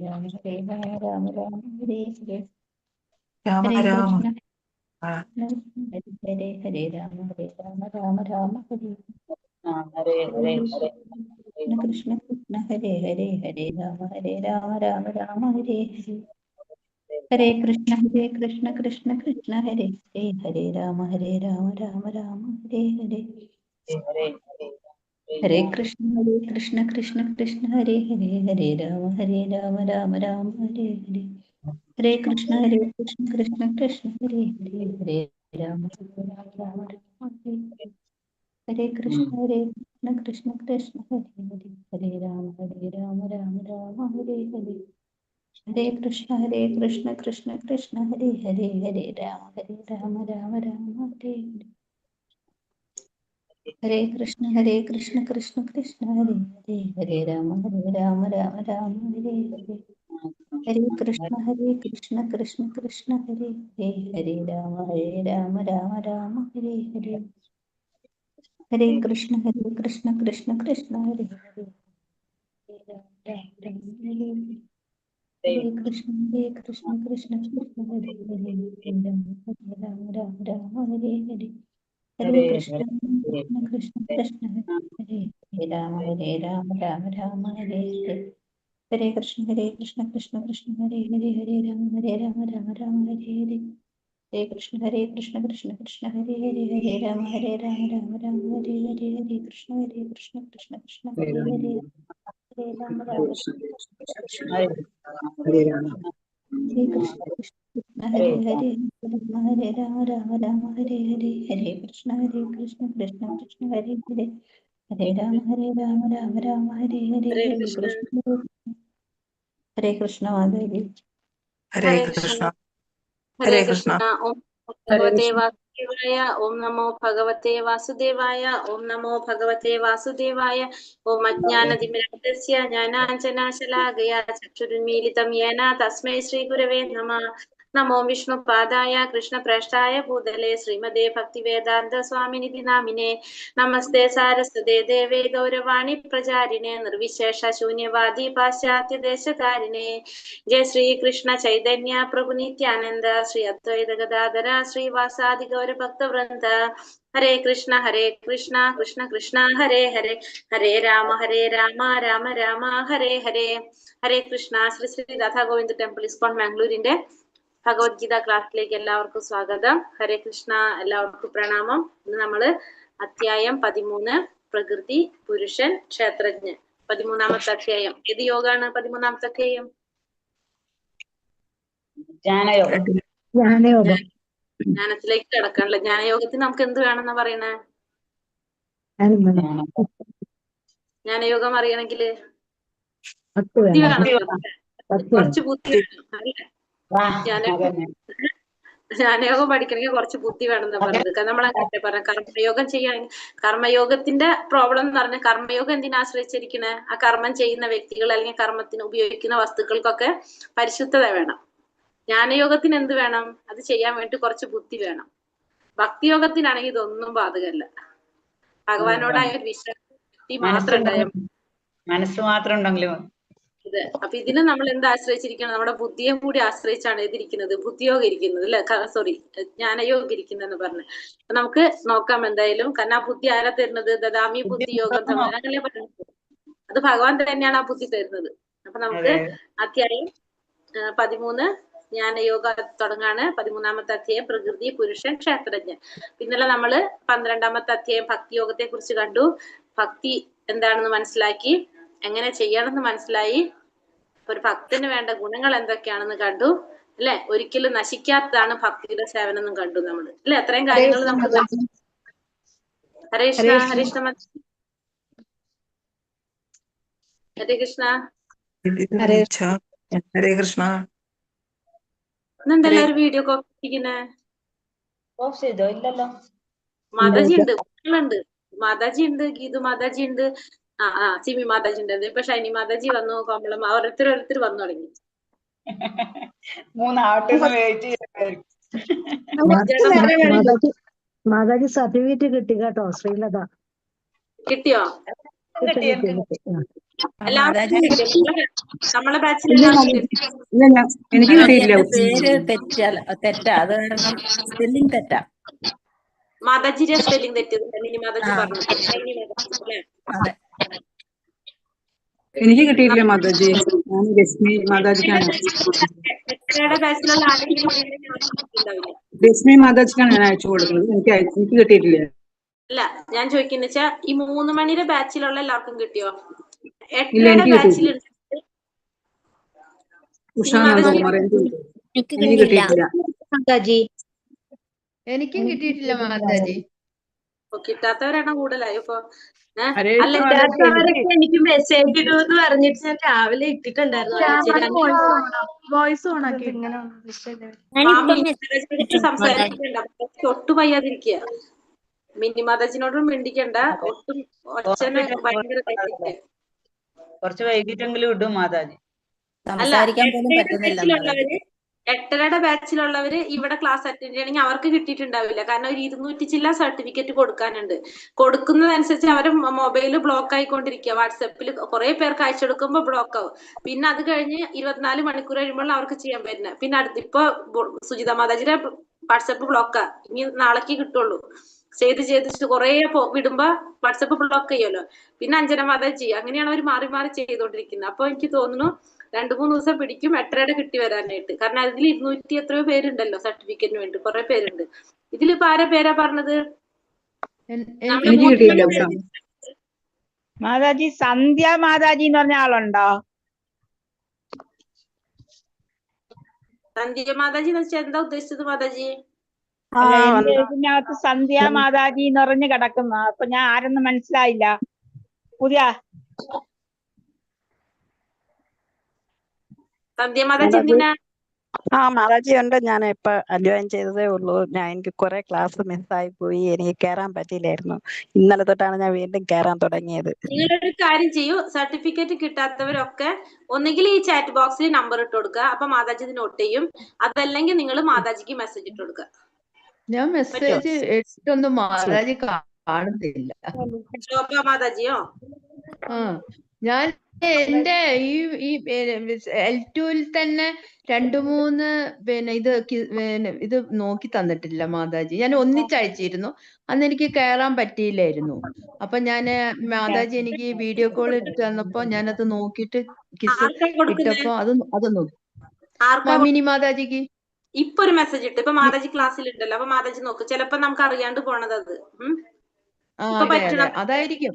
രാമ ഹരേ രാമ രാമ രാമ ഹരേ ഹരേ രാമ ഹരേ രാമ കൃഷ്ണ ആ, ഹരേ ഹരേ ഹരേ രാമ രാമ രാമ ഹരേ ഹരേ ഹരേ ഹരേ കൃഷ്ണ കൃഷ്ണ ഹരേ ഹരേ ഹരേ രാമ രാമ രാമ ഹരേ ഹരേ ഹരേ കൃഷ്ണ കൃഷ്ണ കൃഷ്ണ ഹരേ ഹരേ ഹരേ രാമ രാമ രാമ ഹരേ ഹരേ ഹരേ ഹരേ കൃഷ്ണ കൃഷ്ണ ഹരേ ഹരേ ഹരേ രാമ രാമ രാമ ഹരേ ഹരേ ഹരേ കൃഷ്ണ കൃഷ്ണ ഹരേ ഹരേ ഹരേ രാമ രാമ രാമ ഹരേ ഹരേ ഹരേ കൃഷ്ണ കൃഷ്ണ ഹരേ ഹരേ ഹരേ രാമ രാമ രാമ ഹരേ ഹരേ ഹരേ കൃഷ്ണ കൃഷ്ണ ഹരേ ഹരേ ഹരേ രാമ രാമ രാമ ഹരേ ഹരേ ഹരേ കൃഷ്ണ കൃഷ്ണ ഹരേ ഹരേ ഹരേ രാമ രാമ രാമ ഹരേ ഹരേ ഹരേ കൃഷ്ണ കൃഷ്ണ ഹരേ ഹരേ ഹരേ രാമ രാമ രാമ ഹരേ ഹരേ ഹരേ കൃഷ്ണ കൃഷ്ണ ഹരേ ഹരേ ഹരേ കൃഷ്ണ കൃഷ്ണ ഹരേ ഹരേ രാമ രാമ ഹരേ ഹരേ ഹരേ കൃഷ്ണ കൃഷ്ണ ഹരേ ഹരേ രാമ രാമ രാമ ഹരേ ഹരേ ഹരേ കൃഷ്ണ കൃഷ്ണ ഹരേ ഹരേ ഹരേ രാമ രാമ ഹരേ ഹരേ ഹരേ കൃഷ്ണ കൃഷ്ണ ഹരേ ഹരേ ഹരേ രാമ രാമ ഹരേ ഹരേ ഹരേ കൃഷ്ണ കൃഷ്ണ ഹരേ ഹരേ ഹരേ രാമ ഹരേ രാമ ഹരേ കൃഷ്ണ ഹരേ ഹരേ ഹരേ രാമ ഹരേ ഹരേ ഹരേ കൃഷ്ണ കൃഷ്ണ ഹരേ ഹരേ ഹരേ രാമ രാമ ഹരേ ഹരേ ഹരേ ഹരേ കൃഷ്ണ കൃഷ്ണ ഹരേ കൃഷ്ണ മാധവി ഹരേ ഹരേ കൃഷ്ണ കൃഷ്ണ ഹരേ ഹരേ കൃഷ്ണ കൃഷ്ണ ഓം ഭഗവതേ വാസുദേവായ ഓം നമോ ഭഗവതേ വാസുദേവായ ഓം നമോ ഭഗവതേ വാസുദേവായ ഓം അജ്ഞാനതിമിരസ്യ ജ്ഞാനാഞ്ജനാശലാകയാ ചക്ഷുരുന്മീലിതം യേന തസ്മൈ ശ്രീ ഗുരവേ നമഃ നമോ വിഷ്ണുപാദായ കൃഷ്ണപ്രേഷ്ഠായ ഭൂതലേ ശ്രീമതേ ഭക്തിവേദാന്ത സ്വാമിനിധി നാമിനെ നമസ്തേ സാരസ്വതേ ദേവേ ഗൗരവാണി പ്രചാരിണേ നിർവിശേഷ ശൂന്യവാദി പാശ്ചാത്യ ദേശകാരിണേ ജയ ശ്രീ കൃഷ്ണ ചൈതന്യ പ്രഭു നിത്യാനന്ദ ശ്രീ അദ്വൈത ഗദാധര ശ്രീവാസാദി ഗൗര ഭക്തവൃന്ദ ഹരേ കൃഷ്ണ കൃഷ്ണ കൃഷ്ണ ഹരേ ഹരേ ഹരേ രാമ രാമ രാമ ഹരേ ഹരേ ഹരേ കൃഷ്ണ ശ്രീ ശ്രീ രാധാ ഗോവിന്ദ ടെമ്പിൾ ഇസ്കോൺ മാംഗ്ലൂരിന്റെ ഭഗവത്ഗീത ക്ലാസ്സിലേക്ക് എല്ലാവർക്കും സ്വാഗതം. ഹരേ കൃഷ്ണ, എല്ലാവർക്കും പ്രണാമം. ഇന്ന് നമ്മള് അധ്യായം 13 പ്രകൃതി പുരുഷൻ ക്ഷേത്രജ്ഞൻ 13ാമത്തെ അധ്യായം. ഏത് യോഗാണ് 13ാമത്തെ അധ്യായം? ജ്ഞാനയോഗം. ജ്ഞാനത്തിലേക്ക് കിടക്കാനുള്ള ജ്ഞാനയോഗത്തിന് നമുക്ക് എന്ത് വേണമെന്നാ പറയണേ? ജ്ഞാനയോഗം അറിയണമെങ്കിൽ ബുദ്ധി വേണമല്ലോ, കുറച്ച് ബുദ്ധി വേണം അല്ലേ? ജ്ഞാനയോഗം പഠിക്കണമെങ്കിൽ കുറച്ച് ബുദ്ധി വേണമെന്നാ പറഞ്ഞത്. നമ്മളങ്ങനെ പറഞ്ഞ കർമ്മയോഗം ചെയ്യുകയാണെങ്കിൽ, കർമ്മയോഗത്തിന്റെ പ്രോബ്ലം എന്ന് പറഞ്ഞാൽ കർമ്മയോഗം എന്തിനാ ആശ്രയിച്ചിരിക്കണേ? ആ കർമ്മം ചെയ്യുന്ന വ്യക്തികൾ അല്ലെങ്കിൽ കർമ്മത്തിന് ഉപയോഗിക്കുന്ന വസ്തുക്കൾക്കൊക്കെ പരിശുദ്ധത വേണം. ജ്ഞാനയോഗത്തിന് എന്ത് വേണം? അത് ചെയ്യാൻ വേണ്ടി കുറച്ച് ബുദ്ധി വേണം. ഭക്തിയോഗത്തിനാണെങ്കിൽ ഇതൊന്നും ബാധകമല്ല. ഭഗവാനോടായ ഒരു വിശ്വാസി മാത്രം ഉണ്ടായാൽ മനസ്സ് മാത്രം ഉണ്ടെങ്കിലും ഇത്. അപ്പൊ ഇതിന് നമ്മൾ എന്താ ആശ്രയിച്ചിരിക്കണം? നമ്മുടെ ബുദ്ധിയെ കൂടി ആശ്രയിച്ചാണ് ഇതിരിക്കുന്നത്, ബുദ്ധിയോഗം ഇരിക്കുന്നത് അല്ലെ? സോറി, ജ്ഞാനയോഗം ഇരിക്കുന്നെന്ന് പറഞ്ഞു. അപ്പൊ നമുക്ക് നോക്കാം എന്തായാലും. കാരണം ആ ബുദ്ധി ആരാ തരുന്നത്? ദദാമി ബുദ്ധിയോഗം അങ്ങനെയല്ലേ പറയുന്നത്. അത് ഭഗവാൻ തന്നെയാണ് ആ ബുദ്ധി തരുന്നത്. അപ്പൊ നമുക്ക് അധ്യായം 13 ജ്ഞാനയോഗ തുടങ്ങാണ്. 13ാമത്തെ അധ്യായം പ്രകൃതി പുരുഷൻ ക്ഷേത്രജ്ഞൻ. ഇന്നലെ നമ്മള് 12ാമത്തെ അധ്യായം ഭക്തിയോഗത്തെ കുറിച്ച് കണ്ടു. ഭക്തി എന്താണെന്ന് മനസ്സിലാക്കി, എങ്ങനെ ചെയ്യണമെന്ന് മനസ്സിലായി, ഒരു ഭക്തന് വേണ്ട ഗുണങ്ങൾ എന്തൊക്കെയാണെന്ന് കണ്ടു അല്ലെ? ഒരിക്കലും നശിക്കാത്തതാണ് ഭക്തിയുടെ സേവനം എന്നും കണ്ടു നമ്മള് അല്ലെ? അത്രയും കാര്യങ്ങൾ നമുക്ക്. ഹരേ കൃഷ്ണ ഹരേ കൃഷ്ണ ഹരേ കൃഷ്ണ ഹരേ കൃഷ്ണ. ഇന്നെന്താ എല്ലാവരും വീഡിയോ കോൾ ഇരിക്കുന്നേ? ഓഫ് ചെയ്തോ? ഇല്ലല്ലോ. മാതാജി ഉണ്ട്, ഉണ്ട്, മാതാജി ഉണ്ട്, ഗീതു മാതാജി ഉണ്ട്, സിമി മാതാജി ഉണ്ട്. ഇപ്പൊ ഷൈനി മാതാജി വന്നു, കോമളം, ഓരോരുത്തർ വന്നു തുടങ്ങി. 3 ആവട്ടെ വെയിറ്റ് മാതാജി സർട്ടിഫിക്കറ്റ് കിട്ടി കേട്ടോ ശ്രീലത. കിട്ടിയോ? എല്ലാവർക്കും മാതാജി കിട്ടിയോ? നമ്മളെ ബാച്ചിൽ ഇല്ല എല്ലാവർക്കും മാതാജി, കിട്ടിയോ? ഇല്ല എനിക്ക് മാതാജി കിട്ടിയിട്ടില്ല. എന്റെ പേര് തെറ്റാ, അത് കാരണം സ്പെല്ലിംഗ് തെറ്റാ. മാതാജിയുടെ സ്പെല്ലിംഗ് തെറ്റിയത് മിനി മാതാജി ആ പറഞ്ഞു. മിനി മാതാജി അല്ലേ? അതെ. എനിക്ക് കിട്ടിയിട്ടില്ല മാതാജി. ഞാൻ രശ്മി മാതാജിക്കാണ് എത്രയുടെ ബാച്ചിലുള്ള ആരെങ്കിലും ഇവിടെ ഉണ്ടെങ്കിൽ ആർക്കും കിട്ടിയിട്ടുണ്ടാവില്ല. രശ്മി മാതാജിക്കാണ് ഞാൻ അയച്ചു കൊടുക്കുന്നത്. എനിക്ക് കിട്ടിയിട്ടില്ല. അല്ല, ഞാൻ ചോദിക്കുന്ന വെച്ചാ ഈ 3 മണിയുടെ ബാച്ചിലുള്ള എല്ലാവർക്കും കിട്ടിയോ? ഇല്ല, 8:30യുടെ എനിക്ക് ബാച്ചിൽ കിട്ടിയിട്ടില്ല. ഉഷ നന്ദകുമാർ എനിക്ക് കിട്ടിയിട്ടില്ല. മാതാജി എനിക്കും കിട്ടിയിട്ടില്ല മാതാജി. കിട്ടാത്തവരാണ് കൂടുതലായി ഇപ്പൊ. ഹരേ അല്ല, കൃഷ്ണ മാതാജി, കിട്ടാത്തവരൊക്കെ എനിക്ക് മെസ്സേജ് ഇടുമെന്ന് പറഞ്ഞിട്ട് ഞാൻ രാവിലെ ഇട്ടിട്ടുണ്ടായിരുന്നു. വോയിസ് ഓണാക്കി. സംസാരിക്കണ്ട, ഒട്ടും വയ്യാതിരിക്കുക. മിനി മാതാജിനോടും മിണ്ടിക്കണ്ട, ഒട്ടും ഒച്ചന് ഭയങ്കര ഇതായിരിക്കുക. കുറച്ച് വൈകിട്ടെങ്കിലും ഇടും മാതാജി. അല്ല, സംസാരിക്കാൻ പോലും പറ്റുന്നില്ല മാതാജി. 8:30യുടെ ബാച്ചിലുള്ളവര് ഇവിടെ ക്ലാസ് അറ്റൻഡ് ചെയ്യണമെങ്കിൽ അവർക്ക് കിട്ടിയിട്ടുണ്ടാവില്ല. കാരണം ഒരു 200 ചില്ല സർട്ടിഫിക്കറ്റ് കൊടുക്കാനുണ്ട്. കൊടുക്കുന്നതനുസരിച്ച് അവരെ മൊബൈൽ ബ്ലോക്ക് ആയിക്കൊണ്ടിരിക്കുക. വാട്സപ്പിൽ കുറെ പേർക്ക് അയച്ചു കൊടുക്കുമ്പോൾ ബ്ലോക്ക് ആവും. പിന്നെ അത് കഴിഞ്ഞ് 24 മണിക്കൂർ കഴിയുമ്പോൾ അവർക്ക് ചെയ്യാൻ പറ്റുന്നത്. പിന്നെ ഇപ്പൊ സുജിത മാതാജിയുടെ വാട്സപ്പ് ബ്ലോക്കാ, ഇനി നാളേക്ക് കിട്ടുള്ളൂ. ചെയ്ത് കുറെ വിടുമ്പോ വാട്സപ്പ് ബ്ലോക്ക് ചെയ്യുമല്ലോ. പിന്നെ അഞ്ജന മാതാജി, അങ്ങനെയാണ് അവർ മാറി മാറി ചെയ്തോണ്ടിരിക്കുന്നത്. അപ്പൊ എനിക്ക് തോന്നുന്നു 2-3 ദിവസം പിടിക്കും 8:30 കിട്ടി വരാനായിട്ട്. കാരണം അതിൽ 200 എത്രയോ പേരുണ്ടല്ലോ സർട്ടിഫിക്കറ്റിന് വേണ്ടി, കുറെ പേരുണ്ട്. ഇതിലിപ്പോ ആരെ പേരാ പറഞ്ഞത്? എനിക്ക് കിട്ടിയില്ല ഉഷ. മാതാജി സന്ധ്യ മാതാജി എന്ന് പറഞ്ഞ ആളുണ്ടോ? സന്ധ്യ മാതാജി എന്ന് വെച്ചാൽ എന്താ ഉദ്ദേശിച്ചത് മാതാജി? എന്റെ ഇതിനകത്ത് സന്ധ്യ മാതാജി എന്ന് പറഞ്ഞ് കിടക്കുന്നു. അപ്പൊ ഞാൻ ആരെന്ന് മനസ്സിലായില്ല. പുതിയ സന്ധ്യ മാതാജി എന്തിനാ? മാതാജി ഉണ്ട്. ഞാൻ ഇപ്പൊ ജോയിൻ ചെയ്തതേ ഉള്ളൂ. എനിക്ക് കുറെ ക്ലാസ് മിസ്സായി പോയി. എനിക്ക് കയറാൻ പറ്റിയില്ലായിരുന്നു. ഇന്നലെ തൊട്ടാണ് ഞാൻ വീണ്ടും കയറാൻ തുടങ്ങിയത്. നിങ്ങളൊരു കാര്യം ചെയ്യൂ, സർട്ടിഫിക്കറ്റ് കിട്ടാത്തവരൊക്കെ ഒന്നുകിൽ ഈ ചാറ്റ് ബോക്സിൽ നമ്പർ ഇട്ട് കൊടുക്കുക. അപ്പൊ മാതാജി ഇത് നോട്ട് ചെയ്യും. അതല്ലെങ്കിൽ നിങ്ങൾ മാതാജിക്ക് മെസ്സേജ് ഇട്ട് കൊടുക്കുക. ഞാൻ മെസ്സേജ് ഇട്ടൊന്നും മാതാജി കാണുന്നില്ല. ശോഭ മാതാജിയോ? ഞാൻ എന്റെ ഈ L2-ൽ തന്നെ 2-3 ഇത് നോക്കി തന്നിട്ടില്ല മാതാജി. ഞാൻ ഒന്നിച്ചയച്ചിരുന്നു. അന്ന് എനിക്ക് കയറാൻ പറ്റിയില്ലായിരുന്നു. അപ്പൊ ഞാന് മാതാജി എനിക്ക് വീഡിയോ കോൾ ഇട്ട് തന്നപ്പോ ഞാനത് നോക്കിയിട്ട് ഇട്ടപ്പോ അത് നോക്കി. മിനി മാതാജിക്ക് ഇപ്പൊ ഒരു മെസ്സേജ് ഇട്ട്. ഇപ്പൊ മാതാജി ക്ലാസ്സിൽ ഉണ്ടല്ലോ, അപ്പൊ മാതാജി നോക്ക്. ചിലപ്പോ നമുക്ക് അറിയാണ്ട് പോണത് അത്. അതായിരിക്കും.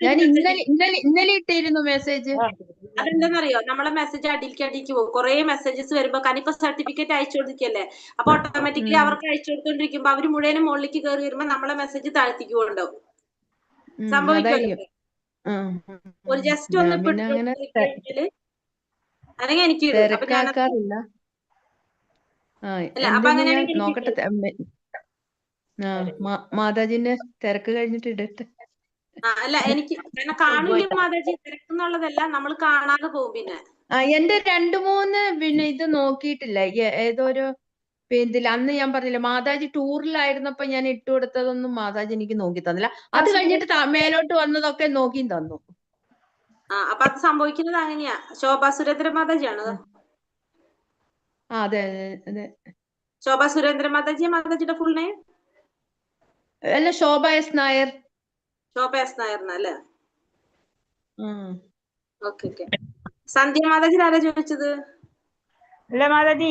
ഞാൻ ഇന്നലെ ഇട്ടിരുന്നു മെസ്സേജ്. അതെന്താന്നറിയോ, നമ്മളെ മെസ്സേജ് അടിയിലേക്ക് പോകും. കുറെ മെസ്സേജസ് വരുമ്പോ, കാരണം ഇപ്പൊ സർട്ടിഫിക്കറ്റ് അയച്ചു കൊടുക്കല്ലേ, അപ്പൊ ഓട്ടോമാറ്റിക്കലി അവർക്ക് അയച്ചു കൊടുത്തോണ്ടിരിക്കുമ്പോ അവര് മുഴുവനും മുകളിലേക്ക് കയറി വരുമ്പോ നമ്മളെ മെസ്സേജ് താഴ്ത്തിക്ക് കൊണ്ടുപോകും. സംഭവിക്കുമല്ലോ. ഒരു ജസ്റ്റ് ഒന്ന് അല്ലെങ്കിൽ എനിക്ക് തിരക്കാക്കാറില്ല. നോക്കട്ടെ, മാതാജിന്റെ തിരക്ക് കഴിഞ്ഞിട്ട് ഇടട്ടെ. അല്ല, എനിക്ക് കാണില്ല മാതാജി, തിരക്കുന്നുള്ളതല്ല, നമ്മൾ കാണാതെ പോകും. പിന്നെ എന്റെ 2-3 ഇത് നോക്കിയിട്ടില്ല. ഏതോരു ഇതിൽ അന്ന് ഞാൻ പറഞ്ഞില്ല, മാതാജി ടൂറിലായിരുന്നപ്പോ ഞാൻ ഇട്ട് കൊടുത്തതൊന്നും മാതാജി എനിക്ക് നോക്കി തന്നില്ല. അത് കഴിഞ്ഞിട്ട് മേലോട്ട് വന്നതൊക്കെ നോക്കി തന്നു. അപ്പൊ അത് സംഭവിക്കുന്നത് അങ്ങനെയാ. ശോഭ സുരേന്ദ്ര മാതാജിയാണ്. അതെ അതെ. ശോഭ സുരേന്ദ്ര മാതാജി മാതാജിയുടെ ഫുൾ നെയിം? അല്ല, ശോഭ എസ് നായർ. ശോഭ എസ് നായർ അല്ലേ? ഓക്കെ. സന്ധ്യ മാതാജി ആരാ ചോദിച്ചത്? അല്ല മാതാജി,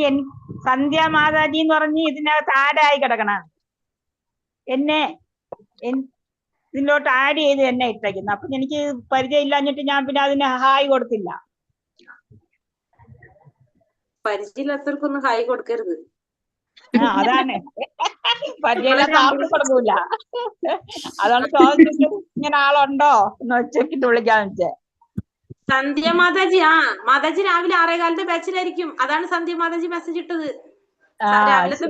സന്ധ്യ മാതാജി എന്ന് പറഞ്ഞ് ഇതിനകത്ത് ആഡായി കിടക്കണം. എന്നെ ഇതിലോട്ട് ആഡ് ചെയ്ത് എന്നെ ഇട്ടേക്കുന്നു. അപ്പൊ എനിക്ക് പരിചയം ഇല്ലാഞ്ഞിട്ട് ഞാൻ പിന്നെ അതിന് ഹായ് കൊടുത്തില്ല. പരിചയമില്ലാത്തവർക്കൊന്നും ഹായ് കൊടുക്കരുത്. അതാണ്, പരിചയമില്ലാത്ത ആർക്കും കൊടുക്കൂല. അതാണ് ചോദിച്ചിട്ട് ഇങ്ങനെ ആളുണ്ടോ എന്ന് വെച്ചിട്ട് വിളിക്കാന്ന് വെച്ചേ. സന്ധ്യ മാതാജി, മാതാജി രാവിലെ 6:15 ബാച്ചിലായിരിക്കും. അതാണ് സന്ധ്യ മാതാജി മെസ്സേജ് ഇട്ടത്. രാവിലത്തെ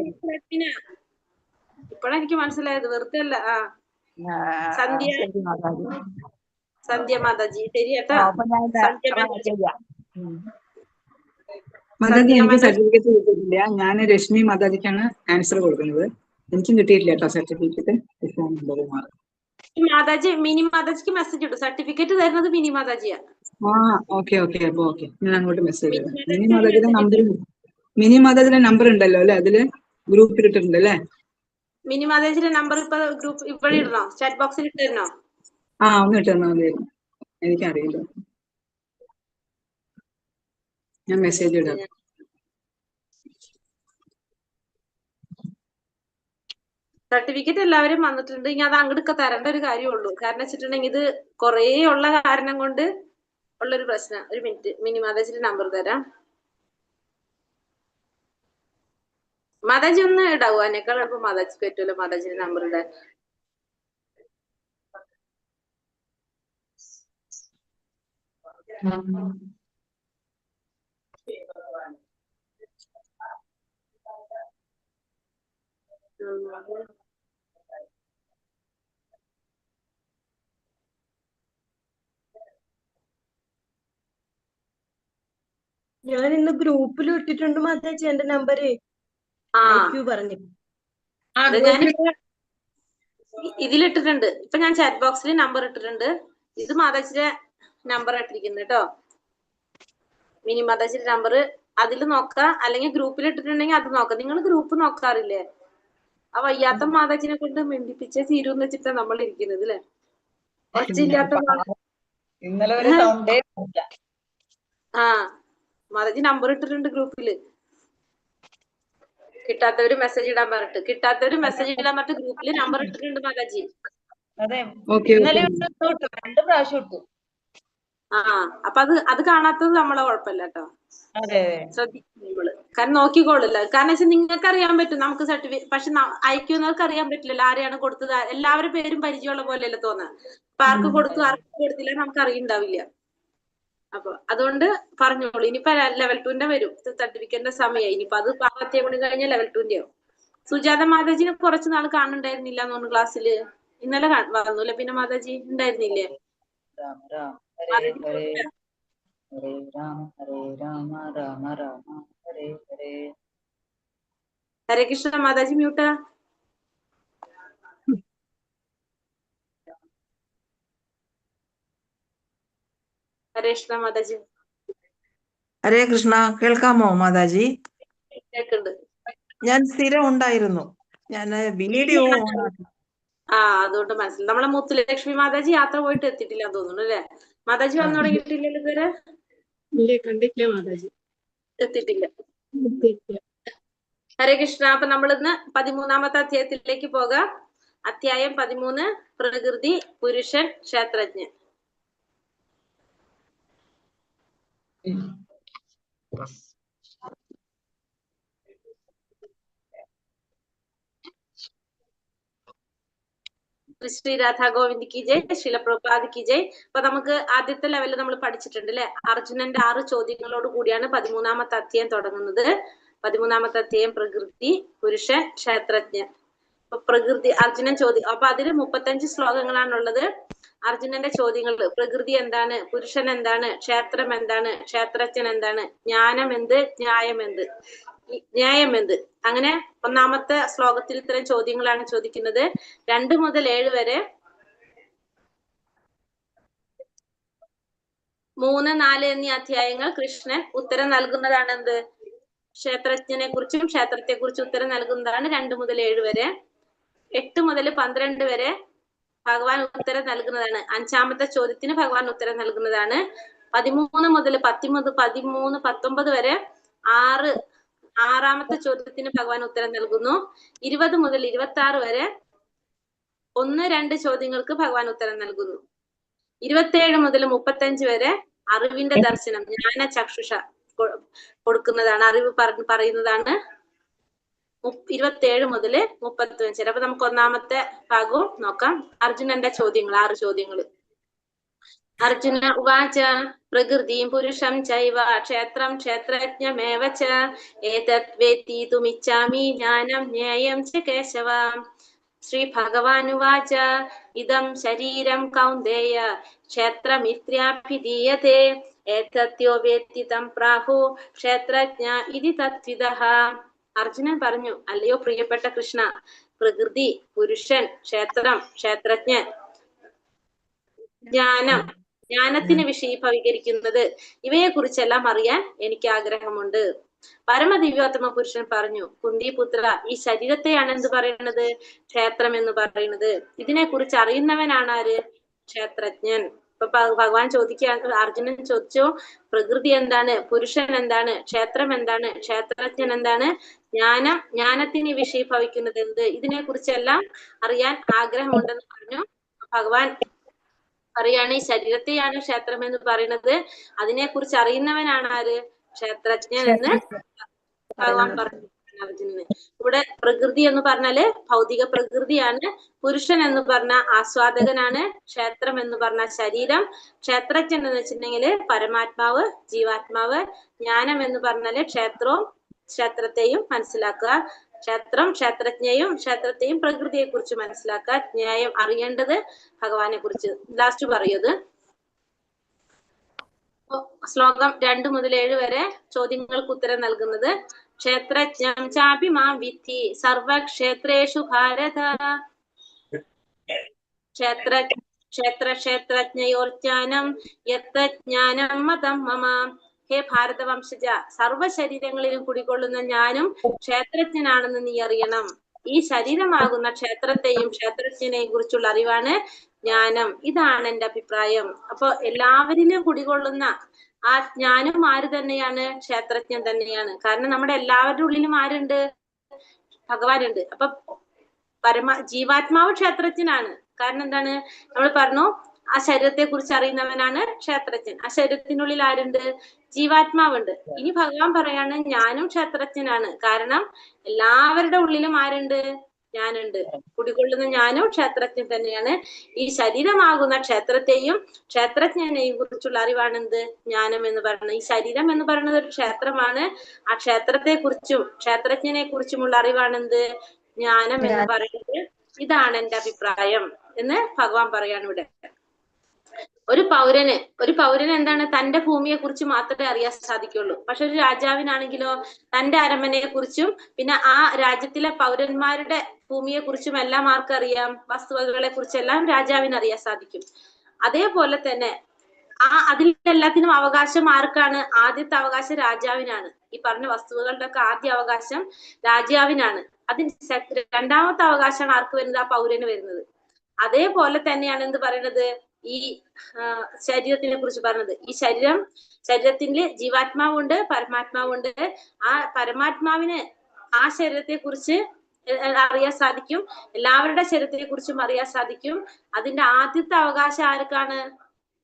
ഇപ്പോഴാണ് എനിക്ക് മനസ്സിലായത്, വെറുതെ അല്ല. സന്ധ്യ മാതാജി, ശരി കേട്ടോ. മാതാജി എനിക്ക് സർട്ടിഫിക്കറ്റ് കിട്ടിയിട്ടില്ല. ഞാൻ രശ്മി മാതാജിക്കാണ് ആൻസർ കൊടുക്കുന്നത്. എനിക്കും കിട്ടിയിട്ടില്ല കേട്ടോ സർട്ടിഫിക്കറ്റ്. മാതാജി മിനി മാതാജിക്ക് മെസ്സേജ് ഇട്ടു. സർട്ടിഫിക്കറ്റ് തരുന്നത് മിനി മാതാജിയാ. ഓക്കെ അപ്പൊ ഓക്കെ, ഞാൻ അങ്ങോട്ട് മെസ്സേജ് ഇടാം. മിനി മാതാജിന്റെ നമ്പർ ഉണ്ടല്ലോ അല്ലെ, അതില് ഗ്രൂപ്പിൽ ഇട്ടിട്ടുണ്ട് അല്ലേ? മിനി മാതാജിന്റെ നമ്പർ ഇപ്പൊ ഗ്രൂപ്പ് ഇവിടെ ഇടണോ? ചാറ്റ് ബോക്സിൽ ഇട്ടിരുന്നോ? ഒന്ന് ഇട്ടെന്നാ മതി, എനിക്കറിയില്ല. ഞാൻ മെസ്സേജ് ഇടാം. സർട്ടിഫിക്കറ്റ് എല്ലാവരും വന്നിട്ടുണ്ട്. ഇനി അത് അങ്ങോട്ട് തരേണ്ട ഒരു കാര്യമുള്ളൂ. കാരണം വെച്ചിട്ടുണ്ടെങ്കിൽ ഇത് കുറേ ഉള്ള കാരണം കൊണ്ട് ഉള്ളൊരു പ്രശ്നം. ഒരു മിനിറ്റ്, മിനി മാതാജിന്റെ നമ്പർ തരാം. മാതാജി ഒന്ന് ഇടാവോ? അതിനേക്കാൾ എളുപ്പം മാതാജിക്ക് പറ്റുമല്ലോ മാതാജിന്റെ നമ്പർ ഇടാൻ. ഞാൻ ഇന്ന് ഗ്രൂപ്പിൽ ഇട്ടിട്ടുണ്ട് മാതാജി എന്റെ നമ്പര് പറഞ്ഞു. ഇതിലിട്ടിട്ടുണ്ട്. ഇപ്പൊ ഞാൻ ചാറ്റ് ബോക്സിൽ നമ്പർ ഇട്ടിട്ടുണ്ട്. ഇത് മാതാജിയുടെ നമ്പർ ഇട്ടിരിക്കുന്നത് കേട്ടോ. മിനി മാതാജിയുടെ നമ്പർ അതിൽ നോക്കാം, അല്ലെങ്കിൽ ഗ്രൂപ്പിൽ ഇട്ടിട്ടുണ്ടെങ്കിൽ അത് നോക്കാം. നിങ്ങൾ ഗ്രൂപ്പ് നോക്കാറില്ലേ? ആ വയ്യാത്ത മാതാജിനെ കൊണ്ട് മിണ്ടിപ്പിച്ചേ തീരുന്ന് വെച്ചിട്ടാ നമ്മൾ ഇരിക്കുന്നത് അല്ലെ? ഒച്ചയില്ലാത്ത മാതാജി നമ്പർ ഇട്ടിട്ടുണ്ട് ഗ്രൂപ്പില്. കിട്ടാത്തവര് മെസ്സേജ് ഇടാൻ പറഞ്ഞിട്ട് ഗ്രൂപ്പില് നമ്പർ ഇട്ടിട്ടുണ്ട് മാതാജി. അതെ, ഇന്നലെ 2 പ്രാവശ്യം ഇട്ടു. അപ്പൊ അത് കാണാത്തത് നമ്മളെ കുഴപ്പമില്ല കേട്ടോ. അതെ, ശ്രദ്ധിക്കും നമ്മള്. കാരണം നോക്കിക്കോളില്ല. കാരണം വെച്ചാൽ നിങ്ങൾക്ക് അറിയാൻ പറ്റും നമുക്ക് സർട്ടിഫിക്കറ്റ്, പക്ഷെ അയക്കുന്നവർക്ക് അറിയാൻ പറ്റില്ലല്ലോ ആരെയാണ് കൊടുത്തത്. എല്ലാവരുടെ പേരും പരിചയമുള്ള പോലെയല്ലേ തോന്നാ. അപ്പൊ ആർക്ക് കൊടുത്തു ആർക്ക് കൊടുത്തില്ല നമുക്ക് അറിയുണ്ടാവില്ല. അപ്പൊ അതുകൊണ്ട് പറഞ്ഞോളൂ. ഇനിയിപ്പോ ലെവൽ 2 വരും സർട്ടിഫിക്കറ്റിന്റെ സമയം. ഇനിയിപ്പോ അത് 10 മണി കഴിഞ്ഞ ലെവൽ 2 ആവും. സുജാത മാതാജിനെ കുറച്ചു നാൾ കാണുന്നുണ്ടായിരുന്നില്ല എന്ന് തോന്നുന്നു ക്ലാസ്സില്. ഇന്നലെ വന്നൂല്ലേ? പിന്നെ മാതാജി ഉണ്ടായിരുന്നില്ലേ? രാം രാം ഹരേ ഹരേ ഹരേ രാമ ഹരേ രാമ രാമ രാമ ഹരേ ഹരേ. ഹരേ കൃഷ്ണ മാതാജി മ്യൂട്ടാ. ഹരേ കൃഷ്ണ മാതാജി. ഹരേ കൃഷ്ണ, കേൾക്കാമോ മാതാജി? കേൾക്കുന്നുണ്ട്. ഞാൻ സ്ഥിരം ഉണ്ടായിരുന്നു. ഞാൻ വീഡിയോ അതുകൊണ്ട് മനസ്സിലായി. നമ്മളെ മുത്തുലക്ഷ്മി മാതാജി യാത്ര പോയിട്ട് എത്തിയിട്ടില്ല തോന്നുന്നു അല്ലെ? മാതാജി വന്നു തുടങ്ങിയിട്ടില്ലല്ലോ ഇതുവരെ? കണ്ടിട്ടില്ല മാതാജി, എത്തിയിട്ടില്ല. ഹരേ കൃഷ്ണ. അപ്പൊ നമ്മളിന്ന് 13ാമത്തെ അധ്യായത്തിലേക്ക് പോകാം. അധ്യായം 13, പ്രകൃതി, പുരുഷൻ, ക്ഷേത്രജ്ഞൻ. ശ്രീ രാധാ ഗോവിന്ദ് കി ജയ്, ശില പ്രഭുപാദ് കി ജയ്. അപ്പൊ നമുക്ക് ആദ്യത്തെ ലെവലിൽ നമ്മൾ പഠിച്ചിട്ടുണ്ട് അല്ലെ? അർജുനന്റെ 6 ചോദ്യങ്ങളോട് കൂടിയാണ് 13ാമത്തെ അധ്യായം തുടങ്ങുന്നത്. 13ാമത്തെ അധ്യായം പ്രകൃതി, പുരുഷൻ, ക്ഷേത്രജ്ഞൻ. അപ്പൊ പ്രകൃതി അർജുനൻ ചോദ്യം. അപ്പൊ അതിൽ 35 ശ്ലോകങ്ങളാണുള്ളത്. അർജുനന്റെ ചോദ്യങ്ങൾ: പ്രകൃതി എന്താണ്? പുരുഷൻ എന്താണ്? ക്ഷേത്രം എന്താണ്? ക്ഷേത്രജ്ഞൻ എന്താണ്? ജ്ഞാനം എന്ത്? ന്യായം എന്ത്? ന്യായം എന്ത്? അങ്ങനെ 1ാമത്തെ ശ്ലോകത്തിൽ ഇത്തരം ചോദ്യങ്ങളാണ് ചോദിക്കുന്നത്. 2 മുതൽ 7 വരെ 3, 4 എന്നീ അധ്യായങ്ങൾ കൃഷ്ണൻ ഉത്തരം നൽകുന്നതാണ്. എന്ത്? ക്ഷേത്രജ്ഞനെ കുറിച്ചും ക്ഷേത്രത്തെ കുറിച്ചും ഉത്തരം നൽകുന്നതാണ് 2 മുതൽ 7 വരെ. 8 മുതൽ 12 വരെ ഭഗവാൻ ഉത്തരം നൽകുന്നതാണ്. 5ാമത്തെ ചോദ്യത്തിന് ഭഗവാൻ ഉത്തരം നൽകുന്നതാണ്. 13 മുതൽ 13, 19 വരെ 6ാമത്തെ ചോദ്യത്തിന് ഭഗവാൻ ഉത്തരം നൽകുന്നു. 20 മുതൽ 26 വരെ 1, 2 ചോദ്യങ്ങൾക്ക് ഭഗവാൻ ഉത്തരം നൽകുന്നു. 27 മുതൽ 35 വരെ അറിവിന്റെ ദർശനം, ജ്ഞാന ചക്ഷുഷ കൊടുക്കുന്നതാണ്, അറിവ് പറയുന്നതാണ്. 27 മുതൽ 35 വരെ. അപ്പൊ നമുക്ക് 1ാമത്തെ ഭാഗവും നോക്കാം. അർജുനന്റെ ചോദ്യങ്ങൾ, 6 ചോദ്യങ്ങൾ. അർജുന ഉവാച പ്രകൃതിം പുരുഷം ചൈവ ക്ഷേത്രം ക്ഷേത്രജ്ഞമേവ ച ഏതത് വേത്തിതുമിച്ഛാമി ജ്ഞാനം ജ്ഞേയം ച കേശവ. ശ്രീ ഭഗവാനുവാച ഇദം ശരീരം കൗന്ദേയ ക്ഷേത്രമിത്യാഭിധീയതേ ഏതത്യോ വേത്തി തം പ്രാഹു ക്ഷേത്രജ്ഞ ഇതി തത്വിദഃ. അർജുനൻ പറഞ്ഞു, അല്ലയോ പ്രിയപ്പെട്ട കൃഷ്ണ, പ്രകൃതി, പുരുഷൻ, ക്ഷേത്രം, ക്ഷേത്രജ്ഞൻ ജ്ഞാനം, ജ്ഞാനത്തിന് വിഷയീഭവികരിക്കുന്നത്, ഇവയെ കുറിച്ചെല്ലാം അറിയാൻ എനിക്ക് ആഗ്രഹമുണ്ട്. പരമദിവ്യോത്തമ പുരുഷൻ പറഞ്ഞു, കുന്തിപുത്ര, ഈ ശരീരത്തെയാണ് എന്ത് പറയുന്നത്? ക്ഷേത്രം എന്ന് പറയുന്നത്. ഇതിനെ കുറിച്ച് അറിയുന്നവനാണ് ആര്? ക്ഷേത്രജ്ഞൻ. ഇപ്പൊ ഭഗവാൻ അർജുനൻ ചോദിച്ചു, പ്രകൃതി എന്താണ്, പുരുഷൻ എന്താണ്, ക്ഷേത്രം എന്താണ്, ക്ഷേത്രജ്ഞൻ എന്താണ്, ജ്ഞാനം, ജ്ഞാനത്തിന് വിഷയീഭവിക്കുന്നത് എന്ത്, ഇതിനെ കുറിച്ചെല്ലാം അറിയാൻ ആഗ്രഹമുണ്ടെന്ന് പറഞ്ഞു. ഭഗവാൻ പറയാണ്, ഈ ശരീരത്തെയാണ് ക്ഷേത്രം എന്ന് പറയുന്നത്. അതിനെ കുറിച്ച് അറിയുന്നവനാണ് ആര്? ക്ഷേത്രജ്ഞൻ എന്ന് ഭഗവാൻ പറഞ്ഞു അർജുനന്. ഇവിടെ പ്രകൃതി എന്ന് പറഞ്ഞാല് ഭൗതിക പ്രകൃതിയാണ്, പുരുഷൻ എന്ന് പറഞ്ഞ ആസ്വാദകനാണ്, ക്ഷേത്രം എന്ന് പറഞ്ഞ ശരീരം, ക്ഷേത്രജ്ഞൻ എന്ന് വെച്ചിട്ടുണ്ടെങ്കിൽ പരമാത്മാവ്, ജീവാത്മാവ്, ജ്ഞാനം എന്ന് പറഞ്ഞാല് ക്ഷേത്രവും ക്ഷേത്രത്തെയും മനസ്സിലാക്കുക, ക്ഷേത്രം, ക്ഷേത്രജ്ഞയും ക്ഷേത്രത്തെയും പ്രകൃതിയെ കുറിച്ച് മനസ്സിലാക്കുക, ന്യായം അറിയേണ്ടത് ഭഗവാനെ കുറിച്ച്. ലാസ്റ്റ് പറയത് ശ്ലോകം 2 മുതൽ 7 വരെ ചോദ്യങ്ങൾക്ക് ഉത്തരം നൽകുന്നത്. ക്ഷേത്രജ്ഞം ചാപി മാം വിദ്ധി സർവക്ഷേത്രേഷു ഭാരത. ക്ഷേത്രജ്ഞയോർജ്ഞാനം യത്തജ്ഞാനം മതം മമ. ഹേ ഭാരതവംശജ, സർവശരീരങ്ങളിലും കുടികൊള്ളുന്ന ഞാനും ക്ഷേത്രജ്ഞനാണെന്ന് നീ അറിയണം. ഈ ശരീരമാകുന്ന ക്ഷേത്രത്തെയും ക്ഷേത്രജ്ഞനെയും കുറിച്ചുള്ള അറിവാണ് ജ്ഞാനം. ഇതാണ് എന്റെ അഭിപ്രായം. അപ്പൊ എല്ലാവരിലും കുടികൊള്ളുന്ന ആ ജ്ഞാനം ആര് തന്നെയാണ്? ക്ഷേത്രജ്ഞൻ തന്നെയാണ്. കാരണം നമ്മുടെ എല്ലാവരുടെ ഉള്ളിലും ആരുണ്ട്? ഭഗവാനുണ്ട്. അപ്പൊ ജീവാത്മാവ് ക്ഷേത്രജ്ഞനാണ്. കാരണം എന്താണ്? നമ്മൾ പറഞ്ഞു, ആ ശരീരത്തെ കുറിച്ച് അറിയുന്നവനാണ് ക്ഷേത്രജ്ഞൻ. ആ ശരീരത്തിനുള്ളിൽ ആരുണ്ട്? ജീവാത്മാവുണ്ട്. ഇനി ഭഗവാൻ പറയാണ്, ഞാനും ക്ഷേത്രജ്ഞനാണ്. കാരണം എല്ലാവരുടെ ഉള്ളിലും ആരുണ്ട്? ഞാനുണ്ട്. കുടികൊള്ളുന്ന ഞാനും ക്ഷേത്രജ്ഞൻ തന്നെയാണ്. ഈ ശരീരമാകുന്ന ക്ഷേത്രത്തെയും ക്ഷേത്രജ്ഞനെയും കുറിച്ചുള്ള അറിവാണ് എന്ത്? ജ്ഞാനം എന്ന് പറയുന്നത്. ഈ ശരീരം എന്ന് പറയുന്നത് ഒരു ക്ഷേത്രമാണ്. ആ ക്ഷേത്രത്തെ കുറിച്ചും ക്ഷേത്രജ്ഞനെ കുറിച്ചുമുള്ള അറിവാണ് എന്ത്? ജ്ഞാനം എന്ന് പറയുന്നത്. ഇതാണ് എന്റെ അഭിപ്രായം എന്ന് ഭഗവാൻ പറയാണ് ഇവിടെ. ഒരു പൗരന് എന്താണ്? തന്റെ ഭൂമിയെ കുറിച്ച് മാത്രമേ അറിയാൻ സാധിക്കുള്ളൂ. പക്ഷെ ഒരു രാജാവിനാണെങ്കിലോ തന്റെ അരമനയെ കുറിച്ചും പിന്നെ ആ രാജ്യത്തിലെ പൗരന്മാരുടെ ഭൂമിയെ കുറിച്ചും എല്ലാം ആർക്കറിയാം? വസ്തുവകകളെ കുറിച്ചെല്ലാം രാജാവിന് അറിയാൻ സാധിക്കും. അതേപോലെ തന്നെ അതിലെല്ലാത്തിനും അവകാശം ആർക്കാണ്? ആദ്യത്തെ അവകാശം രാജാവിനാണ്. ഈ പറഞ്ഞ വസ്തുവകളുടെ ഒക്കെ ആദ്യ അവകാശം രാജാവിനാണ്. അതിന് രണ്ടാമത്തെ അവകാശമാണ് ആർക്ക് വരുന്നത്? ആ പൗരന് വരുന്നത്. അതേപോലെ തന്നെയാണ് എന്ത് പറയുന്നത്? ഈ ശരീരത്തിനെ കുറിച്ച് പറഞ്ഞത്. ഈ ശരീരത്തിന്റെ ജീവാത്മാവുണ്ട്, പരമാത്മാവുണ്ട്. ആ പരമാത്മാവിന് ആ ശരീരത്തെ കുറിച്ച് അറിയാൻ സാധിക്കും, എല്ലാവരുടെ ശരീരത്തെ കുറിച്ചും അറിയാൻ സാധിക്കും. അതിന്റെ ആദ്യത്തെ അവകാശം ആർക്കാണ്?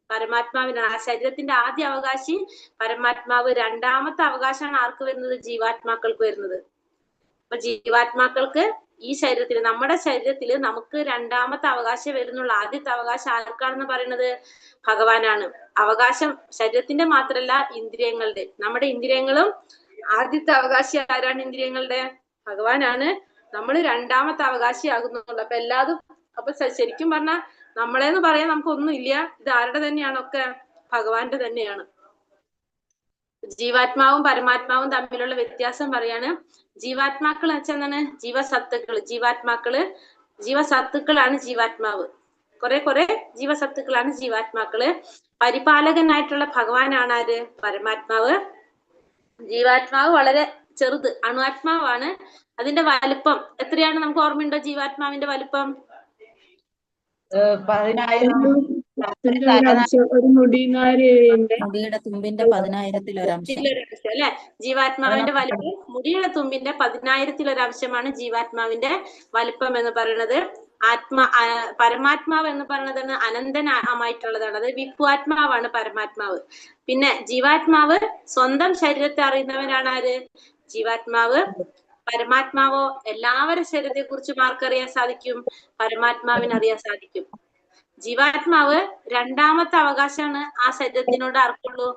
പരമാത്മാവിനാണ്. ആ ശരീരത്തിന്റെ ആദ്യ അവകാശി പരമാത്മാവ്. രണ്ടാമത്തെ അവകാശമാണ് ആർക്ക് വരുന്നത്? ജീവാത്മാക്കൾക്ക് വരുന്നത്. അപ്പൊ ജീവാത്മാക്കൾക്ക് ഈ ശരീരത്തിൽ, നമ്മുടെ ശരീരത്തിൽ നമുക്ക് രണ്ടാമത്തെ അവകാശം വരുന്നുള്ള. ആദ്യത്തെ അവകാശം ആർക്കാണെന്ന് പറയുന്നത്? ഭഗവാനാണ്. അവകാശം ശരീരത്തിന്റെ മാത്രല്ല, ഇന്ദ്രിയങ്ങളുടെ. നമ്മുടെ ഇന്ദ്രിയങ്ങളും ആദ്യത്തെ അവകാശി ആരാണ്? ഇന്ദ്രിയങ്ങളുടെ ഭഗവാനാണ്. നമ്മൾ രണ്ടാമത്തെ അവകാശിയാകുന്നുള്ളൂ. അപ്പൊ എല്ലാതും ശരിക്കും പറഞ്ഞാൽ നമ്മളെന്ന് പറയാൻ നമുക്കൊന്നും ഇല്ല. ഇത് ആരുടെ തന്നെയാണ്? ഒക്കെ ഭഗവാന്റെ തന്നെയാണ്. ജീവാത്മാവും പരമാത്മാവും തമ്മിലുള്ള വ്യത്യാസം പറയാണ്. ജീവാത്മാക്കൾ എന്ന് വെച്ചാൽ എന്താണ്? ജീവസത്തുക്കളാണ് ജീവാത്മാവ്. കുറെ ജീവസത്തുക്കളാണ് ജീവാത്മാക്കള്. പരിപാലകനായിട്ടുള്ള ഭഗവാനാണ് ആര്? പരമാത്മാവ്. ജീവാത്മാവ് വളരെ ചെറുത്, അണുആത്മാവാണ്. അതിന്റെ വലിപ്പം എത്രയാണ്? നമുക്ക് ഓർമ്മയുണ്ടോ ജീവാത്മാവിന്റെ വലിപ്പം? 10,000 ഒരു മുടിനാരിന്റെ മുടിയുടെ തുമ്പിന്റെ 10,000-ത്തിലൊരംശം അല്ലെ? ജീവാത്മാവിന്റെ വലിപ്പം മുടിയുടെ തുമ്പിന്റെ 10,000-ത്തിലൊരംശമാണ് ജീവാത്മാവിന്റെ വലിപ്പം എന്ന് പറയുന്നത്. പരമാത്മാവ് എന്ന് പറയുന്നത് അനന്തമായിട്ടുള്ളതാണ്. അത് വിഭുവാത്മാവാണ് പരമാത്മാവ്. പിന്നെ ജീവാത്മാവ് സ്വന്തം ശരീരത്തെ അറിയുന്നവനാണ് ആര്? ജീവാത്മാവ്. പരമാത്മാവോ എല്ലാവരുടെ ശരീരത്തെ കുറിച്ചും ആർക്കറിയാൻ സാധിക്കും? പരമാത്മാവിന് അറിയാൻ സാധിക്കും. ജീവാത്മാവ് രണ്ടാമത്തെ അവകാശമാണ് ആ ശരീരത്തിനോട് ആർക്കുള്ളൂ?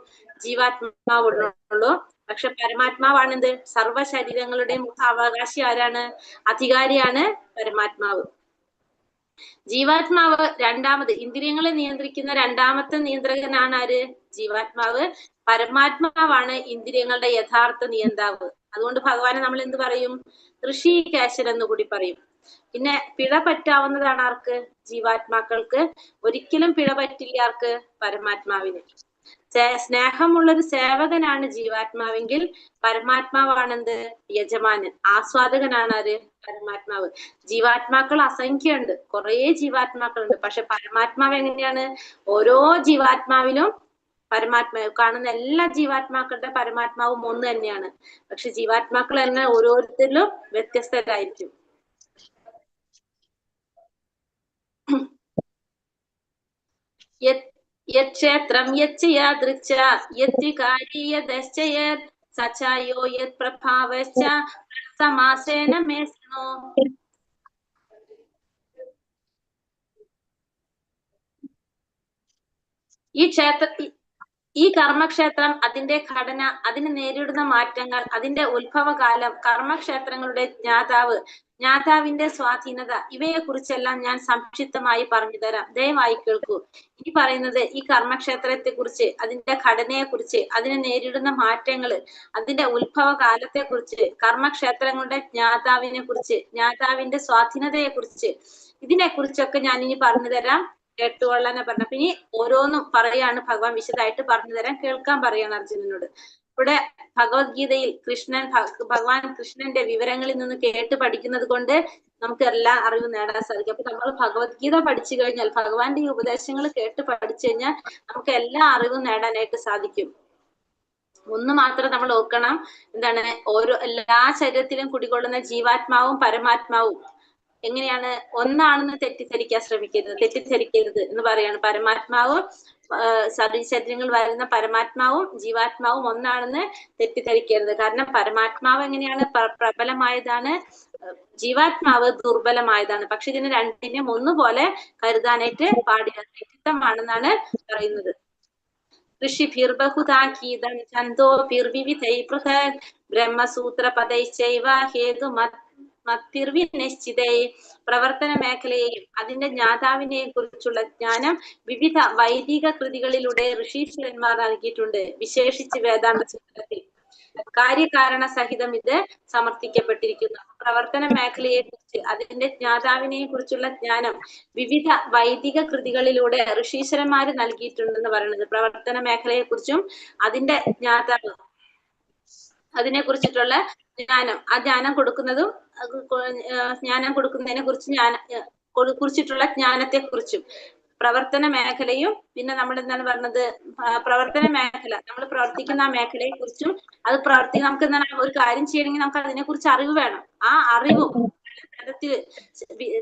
ജീവാത്മാവുള്ളൂ. പക്ഷെ പരമാത്മാവാണെന്ത്? സർവ്വ ശരീരങ്ങളുടെയും അവകാശി ആരാണ്? അധികാരിയാണ് പരമാത്മാവ്. ജീവാത്മാവ് രണ്ടാമത്, ഇന്ദ്രിയങ്ങളെ നിയന്ത്രിക്കുന്ന രണ്ടാമത്തെ നിയന്ത്രകനാണ് ആര്? ജീവാത്മാവ്. പരമാത്മാവാണ് ഇന്ദ്രിയങ്ങളുടെ യഥാർത്ഥ നിയന്താവ്. അതുകൊണ്ട് ഭഗവാനെ നമ്മൾ എന്ത് പറയും? ഋഷികേശൻ എന്ന് കൂടി പറയും. പിന്നെ പിഴ പറ്റാവുന്നതാണ് ആർക്ക്? ജീവാത്മാക്കൾക്ക്. ഒരിക്കലും പിഴ പറ്റില്ല ആർക്ക്? പരമാത്മാവിന്. സ്നേഹമുള്ളൊരു സേവകനാണ് ജീവാത്മാവെങ്കിൽ പരമാത്മാവാണെന്ത്? യജമാനൻ. ആസ്വാദകനാണ് ആര്? പരമാത്മാവ്. ജീവാത്മാക്കൾ അസംഖ്യമുണ്ട്, കുറേ ജീവാത്മാക്കളുണ്ട്. പക്ഷെ പരമാത്മാവ് എങ്ങനെയാണ്? ഓരോ ജീവാത്മാവിലും പരമാത്മാവ് കാണുന്ന എല്ലാ ജീവാത്മാക്കളുടെ പരമാത്മാവും ഒന്ന് തന്നെയാണ്. പക്ഷെ ജീവാത്മാക്കൾ തന്നെ ഓരോരുത്തരിലും വ്യത്യസ്തരായിരിക്കും. യക്ഷേത്രം യച്ച് യാദൃച്ഛ യദ്വികാരി യദശ്ചയത് സചായോ യത് പ്രഭാവശ്ച സമാസേന മേ ശൃണു. ഈ കർമ്മക്ഷേത്രം, അതിന്റെ ഘടന, അതിന് നേരിടുന്ന മാറ്റങ്ങൾ, അതിന്റെ ഉത്ഭവകാലം, കർമ്മക്ഷേത്രങ്ങളുടെ ജ്ഞാതാവിന്റെ സ്വാധീനത, ഇവയെ കുറിച്ചെല്ലാം ഞാൻ സംക്ഷിപ്തമായി പറഞ്ഞു തരാം. ദയവായി കേൾക്കൂ. ഈ പറയുന്നത് ഈ കർമ്മക്ഷേത്രത്തെ കുറിച്ച്, അതിന്റെ ഘടനയെ കുറിച്ച്, അതിന് നേരിടുന്ന മാറ്റങ്ങള്, അതിന്റെ ഉത്ഭവകാലത്തെ കുറിച്ച്, കർമ്മക്ഷേത്രങ്ങളുടെ ജ്ഞാതാവിനെ കുറിച്ച്, ജ്ഞാതാവിന്റെ സ്വാധീനതയെ കുറിച്ച്, ഇതിനെ കുറിച്ചൊക്കെ ഞാൻ ഇനി പറഞ്ഞു തരാം. കേട്ടുകൊള്ളാനാ പറഞ്ഞ. പിന്നെ ഓരോന്നും പറയാണ് ഭഗവാൻ, വിശദമായിട്ട് പറഞ്ഞു തരാൻ കേൾക്കാൻ പറയാണ് അർജുനനോട്. ഇവിടെ ഭഗവത്ഗീതയിൽ ഭഗവാൻ കൃഷ്ണന്റെ വിവരങ്ങളിൽ നിന്ന് കേട്ട് പഠിക്കുന്നത് കൊണ്ട് നമുക്ക് എല്ലാ അറിവും നേടാൻ സാധിക്കും. അപ്പൊ നമ്മൾ ഭഗവത്ഗീത പഠിച്ചു കഴിഞ്ഞാൽ, ഭഗവാന്റെ ഈ ഉപദേശങ്ങൾ കേട്ട് പഠിച്ചു കഴിഞ്ഞാൽ നമുക്ക് എല്ലാ അറിവും നേടാനായിട്ട് സാധിക്കും. ഒന്ന് മാത്രം നമ്മൾ ഓർക്കണം, എന്താണ്? എല്ലാ ശരീരത്തിലും കുടികൊള്ളുന്ന ജീവാത്മാവും പരമാത്മാവും എങ്ങനെയാണ്? ഒന്നാണെന്ന് തെറ്റിദ്ധരിക്കരുത് എന്ന് പറയാണ്. പരമാത്മാവും ശരീരങ്ങൾ വരുന്ന പരമാത്മാവും ജീവാത്മാവും ഒന്നാണെന്ന് തെറ്റിദ്ധരിക്കരുത്. കാരണം പരമാത്മാവ് എങ്ങനെയാണ്? പ്രബലമായതാണ്, ജീവാത്മാവ് ദുർബലമായതാണ്. പക്ഷെ ഇതിന് രണ്ടിനെയും ഒന്നുപോലെ കരുതാനായിട്ട് പാടില്ല, വ്യക്തിത്വമാണെന്നാണ് പറയുന്നത്. ഋഷിഭിർബഹുധാ ഛന്ദോഭിർവിവിധൈ പൃഥക് ബ്രഹ്മസൂത്രപദൈശ്ചൈവ ഹേതുമത്ഭിർവിനിശ്ചിതൈ. പ്രവർത്തന മേഖലയെയും അതിന്റെ ജ്ഞാതാവിനെയും കുറിച്ചുള്ള ജ്ഞാനം വിവിധ വൈദിക കൃതികളിലൂടെ ഋഷീശ്വരന്മാർ നൽകിയിട്ടുണ്ട്. വിശേഷിച്ച് വേദാന്ത സൂത്രത്തിൽ കാര്യകാരണ സഹിതം ഇത് സമർത്ഥിക്കപ്പെട്ടിരിക്കുന്നു. പ്രവർത്തന മേഖലയെ കുറിച്ച്, അതിന്റെ ജ്ഞാതാവിനെയും കുറിച്ചുള്ള ജ്ഞാനം വിവിധ വൈദിക കൃതികളിലൂടെ ഋഷീശ്വരന്മാര് നൽകിയിട്ടുണ്ടെന്ന് പറയുന്നത്. പ്രവർത്തന മേഖലയെ കുറിച്ചും അതിന്റെ ജ്ഞാതാവ്, അതിനെ കുറിച്ചിട്ടുള്ള ജ്ഞാനം, ആ ജ്ഞാനം കൊടുക്കുന്നതിനെ കുറിച്ചിട്ടുള്ള ജ്ഞാനത്തെ കുറിച്ചും, പ്രവർത്തന മേഖലയും, പിന്നെ നമ്മൾ എന്താണ് പറഞ്ഞത്? പ്രവർത്തന മേഖല, നമ്മൾ പ്രവർത്തിക്കുന്ന ആ മേഖലയെ കുറിച്ചും, അത് നമുക്ക് എന്താണ് ഒരു കാര്യം ചെയ്യണമെങ്കിൽ നമുക്ക് അതിനെ കുറിച്ച് അറിവ് വേണം. ആ അറിവും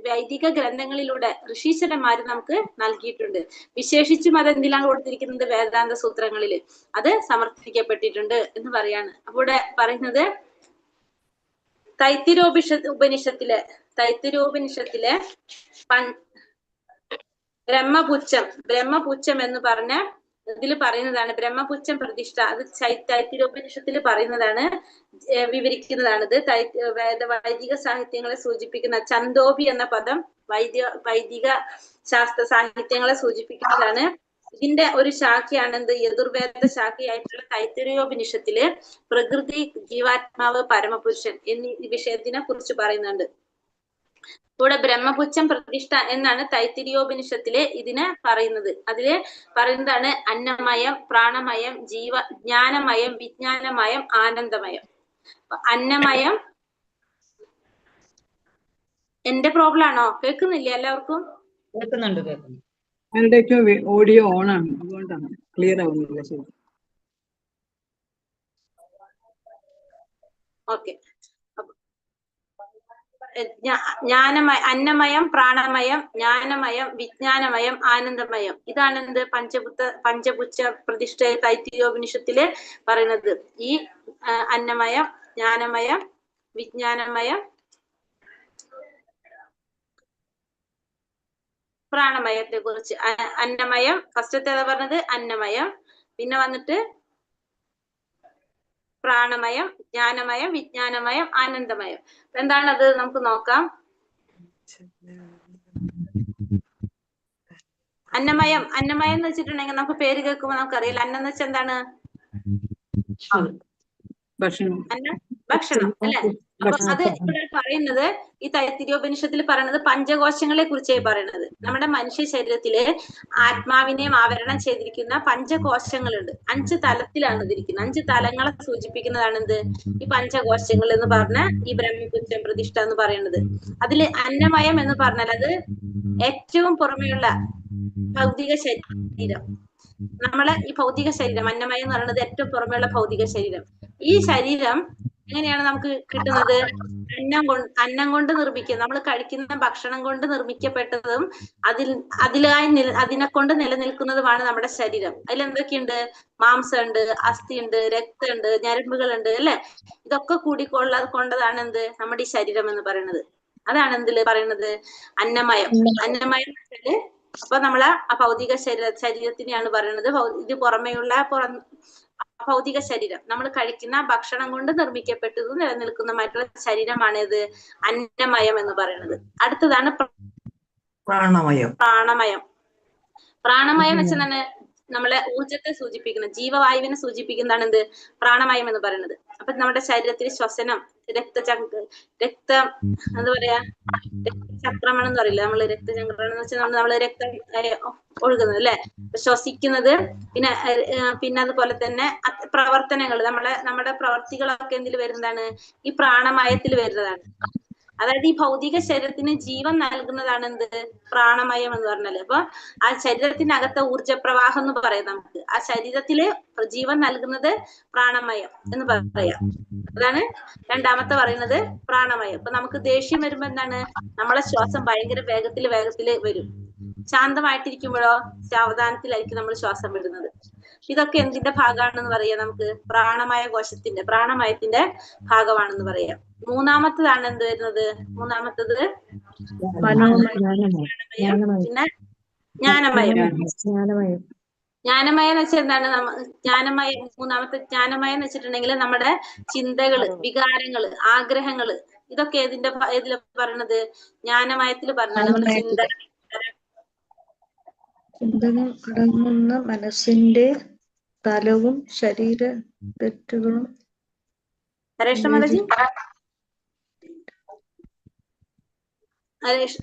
വൈദിക ഗ്രന്ഥങ്ങളിലൂടെ ഋഷീശ്വരന്മാര് നമുക്ക് നൽകിയിട്ടുണ്ട്. വിശേഷിച്ചും അത് എന്തിലാണ് കൊടുത്തിരിക്കുന്നത്? വേദാന്ത സൂത്രങ്ങളിൽ അത് സമർത്ഥിക്കപ്പെട്ടിട്ടുണ്ട് എന്ന് പറയാണ്. അവിടെ പറയുന്നത് തൈത്തിരീയോപനിഷത്തിലെ ബ്രഹ്മപുച്ഛം എന്ന് പറഞ്ഞ ഇതിൽ പറയുന്നതാണ്. ബ്രഹ്മപുച്ഛം പ്രതിഷ്ഠ, അത് തൈത്തിരീയോപനിഷത്തിൽ പറയുന്നതാണ്, വിവരിക്കുന്നതാണ്. ഇത് വൈദിക സാഹിത്യങ്ങളെ സൂചിപ്പിക്കുന്ന ഛന്ദോഭി എന്ന പദം വൈദിക ശാസ്ത്ര സാഹിത്യങ്ങളെ സൂചിപ്പിക്കുന്നതാണ്. ഇതിന്റെ ഒരു ശാഖയാണ് എന്ത്? യജുർവേദ ശാഖയായിട്ടുള്ള തൈത്തിരീയോപനിഷത്തില് പ്രകൃതി, ജീവാത്മാവ്, പരമപുരുഷൻ എന്നീ വിഷയത്തിനെ കുറിച്ച് പറയുന്നുണ്ട്. ഇവിടെ ബ്രഹ്മപുച്ഛം പ്രതിഷ്ഠ എന്നാണ് തൈത്തിരീയോപനിഷത്തില് ഇതിനെ പറയുന്നത്. അതില് പറയുന്നതാണ് അന്നമയം, പ്രാണമയം, ജ്ഞാനമയം, വിജ്ഞാനമയം, ആനന്ദമയം. അന്നമയം, എന്റെ പ്രോബ്ലം ആണോ? കേൾക്കുന്നില്ല എല്ലാവർക്കും? കേൾക്കുന്നുണ്ട്. ആരുടെയൊക്കെ ഓഡിയോ ഓൺ ആണ്, അതുകൊണ്ടാണ് ക്ലിയർ ആവുന്നില്ല. ശരി, ഓക്കെ. അന്നമയം, പ്രാണമയം, ജ്ഞാനമയം, വിജ്ഞാനമയം, ആനന്ദമയം. ഇതാണ് എന്ത്? പഞ്ചപുച്ഛ പ്രതിഷ്ഠ തൈത്തിരീയോപനിഷത്തില് പറയുന്നത്. ഈ അന്നമയം, ജ്ഞാനമയം, വിജ്ഞാനമയം, പ്രാണമയത്തെ കുറിച്ച്. അന്നമയം ഫസ്റ്റത്തെ പറഞ്ഞത് അന്നമയം, പിന്നെ വന്നിട്ട് പ്രാണമയം, ജ്ഞാനമയം, വിജ്ഞാനമയം, ആനന്ദമയം. എന്താണത് നമുക്ക് നോക്കാം. അന്നമയം എന്ന് വെച്ചിട്ടുണ്ടെങ്കിൽ നമുക്ക് പേര് കേൾക്കുമ്പോൾ നമുക്കറിയില്ല. അന്നം എന്ന് വെച്ചാൽ എന്താണ്? ഭക്ഷണം അല്ലെ. അപ്പൊ അത് ഇവിടെ പറയുന്നത് ഈ തൈത്തിരീയോപനിഷത്തിൽ പറയുന്നത് പഞ്ചകോശങ്ങളെ കുറിച്ചായി പറയുന്നത്. നമ്മുടെ മനുഷ്യ ശരീരത്തില് ആത്മാവിനെയും ആവരണം ചെയ്തിരിക്കുന്ന പഞ്ചകോശങ്ങളുണ്ട്. 5 തലത്തിലാണ് ഇതിരിക്കുന്നത്. 5 തലങ്ങളെ സൂചിപ്പിക്കുന്നതാണ് എന്ത് ഈ പഞ്ചകോശങ്ങൾ എന്ന് പറഞ്ഞ ഈ ബ്രഹ്മപുച്ഛം പ്രതിഷ്ഠ എന്ന് പറയുന്നത്. അതില് അന്നമയം എന്ന് പറഞ്ഞാൽ അത് ഏറ്റവും പുറമെയുള്ള ഭൗതിക ശരീരം. നമ്മളെ ഈ ഭൗതിക ശരീരം അന്നമയം എന്ന് പറയുന്നത് ഏറ്റവും പുറമെയുള്ള ഭൗതിക ശരീരം. ഈ ശരീരം എങ്ങനെയാണ് നമുക്ക് കിട്ടുന്നത്? അന്നം കൊണ്ട് നിർമ്മിക്കുക, നമ്മൾ കഴിക്കുന്ന ഭക്ഷണം കൊണ്ട് നിർമ്മിക്കപ്പെട്ടതും അതിനെ കൊണ്ട് നിലനിൽക്കുന്നതുമാണ് നമ്മുടെ ശരീരം. അതിൽ എന്തൊക്കെയുണ്ട്? മാംസമുണ്ട്, അസ്ഥിയുണ്ട്, രക്തമുണ്ട്, ഞരമ്പുകളുണ്ട് അല്ലെ. ഇതൊക്കെ കൊണ്ടതാണ് എന്ത് നമ്മുടെ ഈ ശരീരം എന്ന് പറയുന്നത്. അതാണ് എന്തില് പറയുന്നത്? അന്നമയം. അന്നമയം എന്ന് വെച്ചാല് അപ്പൊ നമ്മളെ ആ ഭൗതിക ശരീരത്തിനെയാണ് പറയുന്നത്. ഇത് പുറമെയുള്ള ഭൗതിക ശരീരം, നമ്മൾ കഴിക്കുന്ന ഭക്ഷണം കൊണ്ട് നിർമ്മിക്കപ്പെട്ടതും നിലനിൽക്കുന്നതുമായിട്ടുള്ള ശരീരമാണ് ഇത് അന്നമയം എന്ന് പറയുന്നത്. അടുത്തതാണ് പ്രാണമയം. പ്രാണമയം എന്ന് വെച്ചാൽ നമ്മളെ ഊർജത്തെ സൂചിപ്പിക്കുന്ന ജീവവായുവിനെ സൂചിപ്പിക്കുന്നതാണ് എന്ത് പ്രാണമയം എന്ന് പറയുന്നത്. അപ്പൊ നമ്മുടെ ശരീരത്തിൽ ശ്വസനം, രക്തം എന്താ പറയാ, രക്തചക്രമണം എന്ന് പറയില്ല നമ്മള്. രക്തചക്രമണം എന്ന് വെച്ചാൽ നമ്മള് രക്തം ഒഴുകുന്നത് അല്ലെ, ശ്വസിക്കുന്നത്. പിന്നെ അതുപോലെ തന്നെ പ്രവർത്തനങ്ങൾ, നമ്മുടെ പ്രവർത്തികളൊക്കെ എന്തിൽ വരുന്നതാണ്? ഈ പ്രാണമയത്തിൽ വരുന്നതാണ്. അതായത് ഈ ഭൗതിക ശരീരത്തിന് ജീവൻ നൽകുന്നതാണ് എന്ത് പ്രാണമയം എന്ന് പറഞ്ഞാല്. അപ്പൊ ആ ശരീരത്തിനകത്തെ ഊർജപ്രവാഹം എന്ന് പറയാം നമുക്ക്. ആ ശരീരത്തില് ജീവൻ നൽകുന്നത് പ്രാണമയം എന്ന് പറയാം. അതാണ് രണ്ടാമത്തെ പറയുന്നത് പ്രാണമയം. അപ്പൊ നമുക്ക് ദേഷ്യം വരുമ്പോ എന്താണ്? നമ്മളെ ശ്വാസം ഭയങ്കര വേഗത്തില് വരും. ശാന്തമായിട്ടിരിക്കുമ്പോഴോ സാവധാനത്തിലായിരിക്കും നമ്മൾ ശ്വാസം വിടുന്നത്. ഇതൊക്കെ എന്തിന്റെ ഭാഗമാണെന്ന് പറയാം? നമുക്ക് പ്രാണമയത്തിന്റെ ഭാഗമാണെന്ന് പറയാം. മൂന്നാമത്തതാണ് എന്ത് വരുന്നത്? മൂന്നാമത്തത് പിന്നെ ജ്ഞാനമയം. ജ്ഞാനമയം എന്ന് വെച്ചാൽ എന്താണ്? മൂന്നാമത്തെ ജ്ഞാനമയം എന്ന് വെച്ചിട്ടുണ്ടെങ്കിൽ നമ്മുടെ ചിന്തകള്, വികാരങ്ങള്, ആഗ്രഹങ്ങള്, ഇതൊക്കെ ഏതിലാ പറയണത്? ജ്ഞാനമയത്തിൽ പറഞ്ഞാണ്. നമ്മുടെ ചിന്തകൾ അടങ്ങുന്ന മനസ്സിന്റെ തലവും ശരീര തെറ്റുകളും.